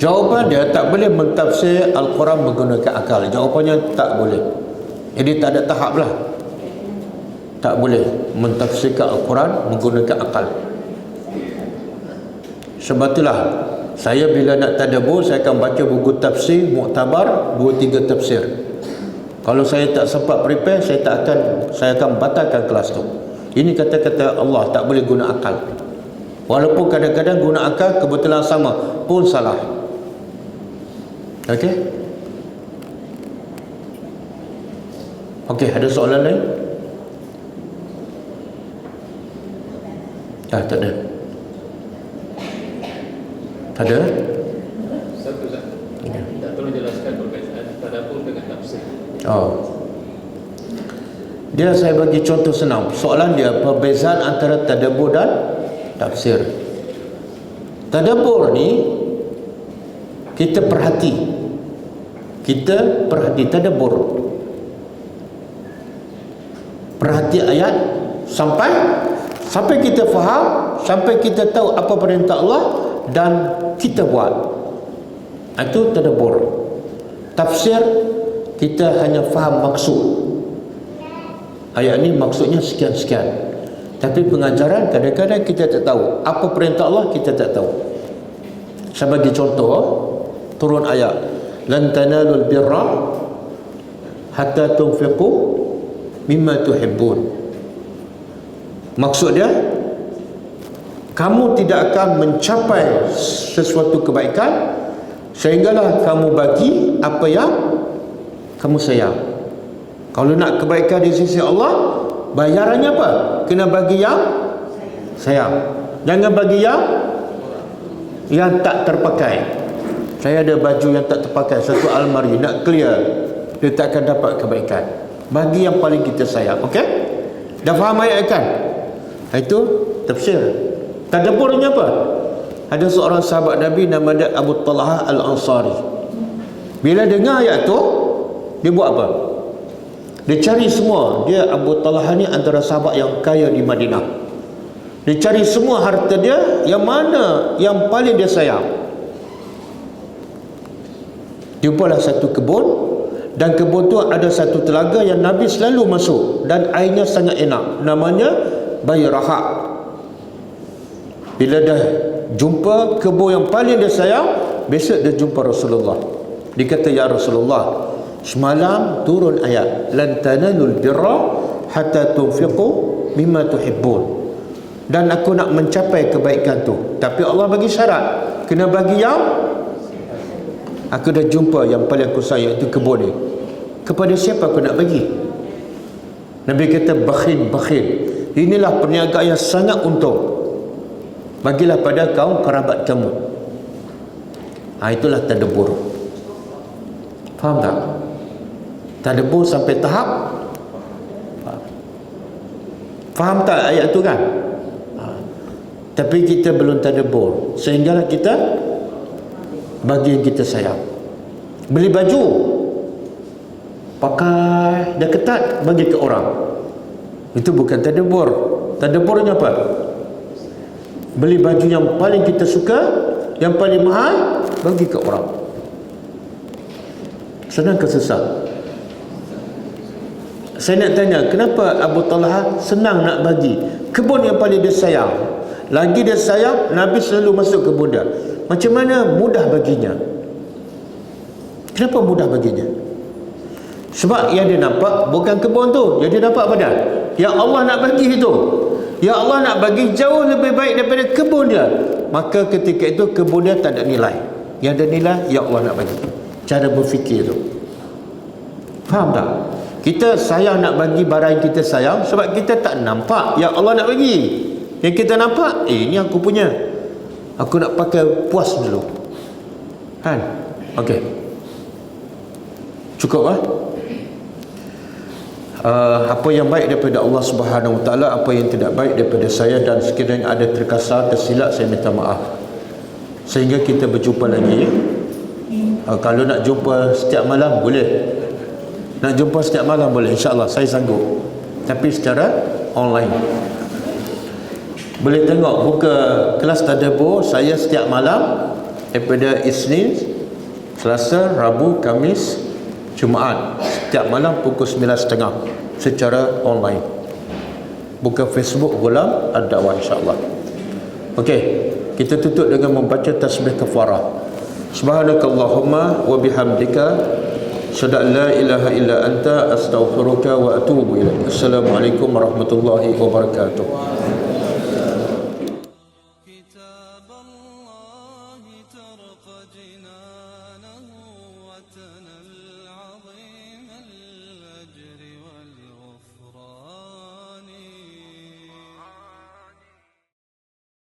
Jawapan dia tak boleh mentafsir Al-Quran menggunakan akal. Jawapannya tak boleh. Jadi tak ada tahap lah. Tak boleh mentafsirkan Al-Quran menggunakan akal. Sebab itulah saya bila nak tadabbur, saya akan baca buku tafsir muktabar 2-3 tafsir. Kalau saya tak sempat prepare, saya akan batalkan kelas tu. Ini kata-kata Allah, tak boleh guna akal. Walaupun kadang-kadang guna akal kebetulan sama pun salah. Okey? Okey, ada soalan lain? Tak ada. Ada? Satu Ustaz. Tak tolong jelaskan perbezaan tadabbur dengan tafsir. Dia saya bagi contoh senang. Soalan dia perbezaan antara tadabbur dan tafsir. Tadabbur ni kita perhati. Tadabbur. Perhati ayat sampai kita faham, sampai kita tahu apa perintah Allah dan kita buat. Itu tadabbur. Tafsir kita hanya faham maksud. Ayat ni maksudnya sekian-sekian. Tapi pengajaran kadang-kadang kita tak tahu. Apa perintah Allah kita tak tahu. Saya bagi contoh, turun ayat, lan tanalul birra hatta tunfiqu mimma tuhibbun. Maksud dia, kamu tidak akan mencapai sesuatu kebaikan sehinggalah kamu bagi apa yang kamu sayang. Kalau nak kebaikan di sisi Allah, bayarannya apa? Kena bagi yang sayang. Jangan bagi yang tak terpakai. Saya ada baju yang tak terpakai, satu almari, nak clear, dia tak akan dapat kebaikan. Bagi yang paling kita sayang. Okey? Dah faham ayat kan? Itu tafsir. Tadabburnya apa? Ada seorang sahabat Nabi nama dia Abu Talha Al-Ansari. Bila dengar ayat tu, dia buat apa? Dia cari semua. Dia Abu Talha ni antara sahabat yang kaya di Madinah. Dia cari semua harta dia, yang mana yang paling dia sayang. Jumpalah satu kebun, dan kebun tu ada satu telaga yang Nabi selalu masuk dan airnya sangat enak. Namanya Bayraha. Bila dah jumpa kebun yang paling dia sayang, besok dia jumpa Rasulullah. Dia kata, ya Rasulullah, semalam turun ayat lan tanalul birra hatta tunfiqu mimma tuhibbun, dan aku nak mencapai kebaikan tu, tapi Allah bagi syarat, kena bagi yang aku dah jumpa yang paling aku sayang, itu kebun ni. Kepada siapa aku nak bagi? Nabi kata, bakhil. Inilah perniagaan yang sangat untung. Bagilah pada kaum kerabat kamu. Itulah tadabbur. Faham tak? Tadabbur sampai tahap faham tak ayat tu kan? Tapi kita belum tadabbur, sehinggalah kita bagi yang kita sayang. Beli baju, pakai dah ketat, bagi ke orang. Itu bukan tadabbur. Tadabburnya apa? Beli baju yang paling kita suka, yang paling mahal, bagi ke orang. Senang ke susah? Saya nak tanya, kenapa Abu Talha senang nak bagi? Kebun yang paling dia sayang. Lagi dia sayang, Nabi selalu masuk kebun dia. Macam mana mudah baginya? Kenapa mudah baginya? Sebab yang dia nampak bukan kebun tu, yang dia nampak apa? Yang Allah nak bagi itu. Yang Allah nak bagi jauh lebih baik daripada kebun dia. Maka ketika itu kebun dia tak ada nilai. Yang ada nilai, yang Allah nak bagi. Cara berfikir tu. Faham tak? Kita sayang nak bagi barang yang kita sayang sebab kita tak nampak yang Allah nak bagi. Yang kita nampak, ni aku punya, aku nak pakai puas dulu, kan? Okey, cukup lah. Apa yang baik daripada Allah Subhanahu Wa Taala, apa yang tidak baik daripada saya, dan sekiranya ada terkasar, tersilap, saya minta maaf. Sehingga kita berjumpa lagi. Kalau nak jumpa setiap malam boleh. Nak jumpa setiap malam boleh, insya-Allah saya sanggup. Tapi secara online. Boleh tengok buka kelas tadabbur saya setiap malam daripada Isnin, Selasa, Rabu, Khamis, Jumaat, setiap malam pukul 9.30 secara online. Buka Facebook Ghulam Ad-Da'wah, insya-Allah. Okey, kita tutup dengan membaca tasbih kafarah. Subhanakallahumma wa bihamdika asyhadu an la ilaha illa anta astaghfiruka wa atubu ilaik. Assalamualaikum warahmatullahi wabarakatuh. كتاب الله ترق جنانه وتنى العظيم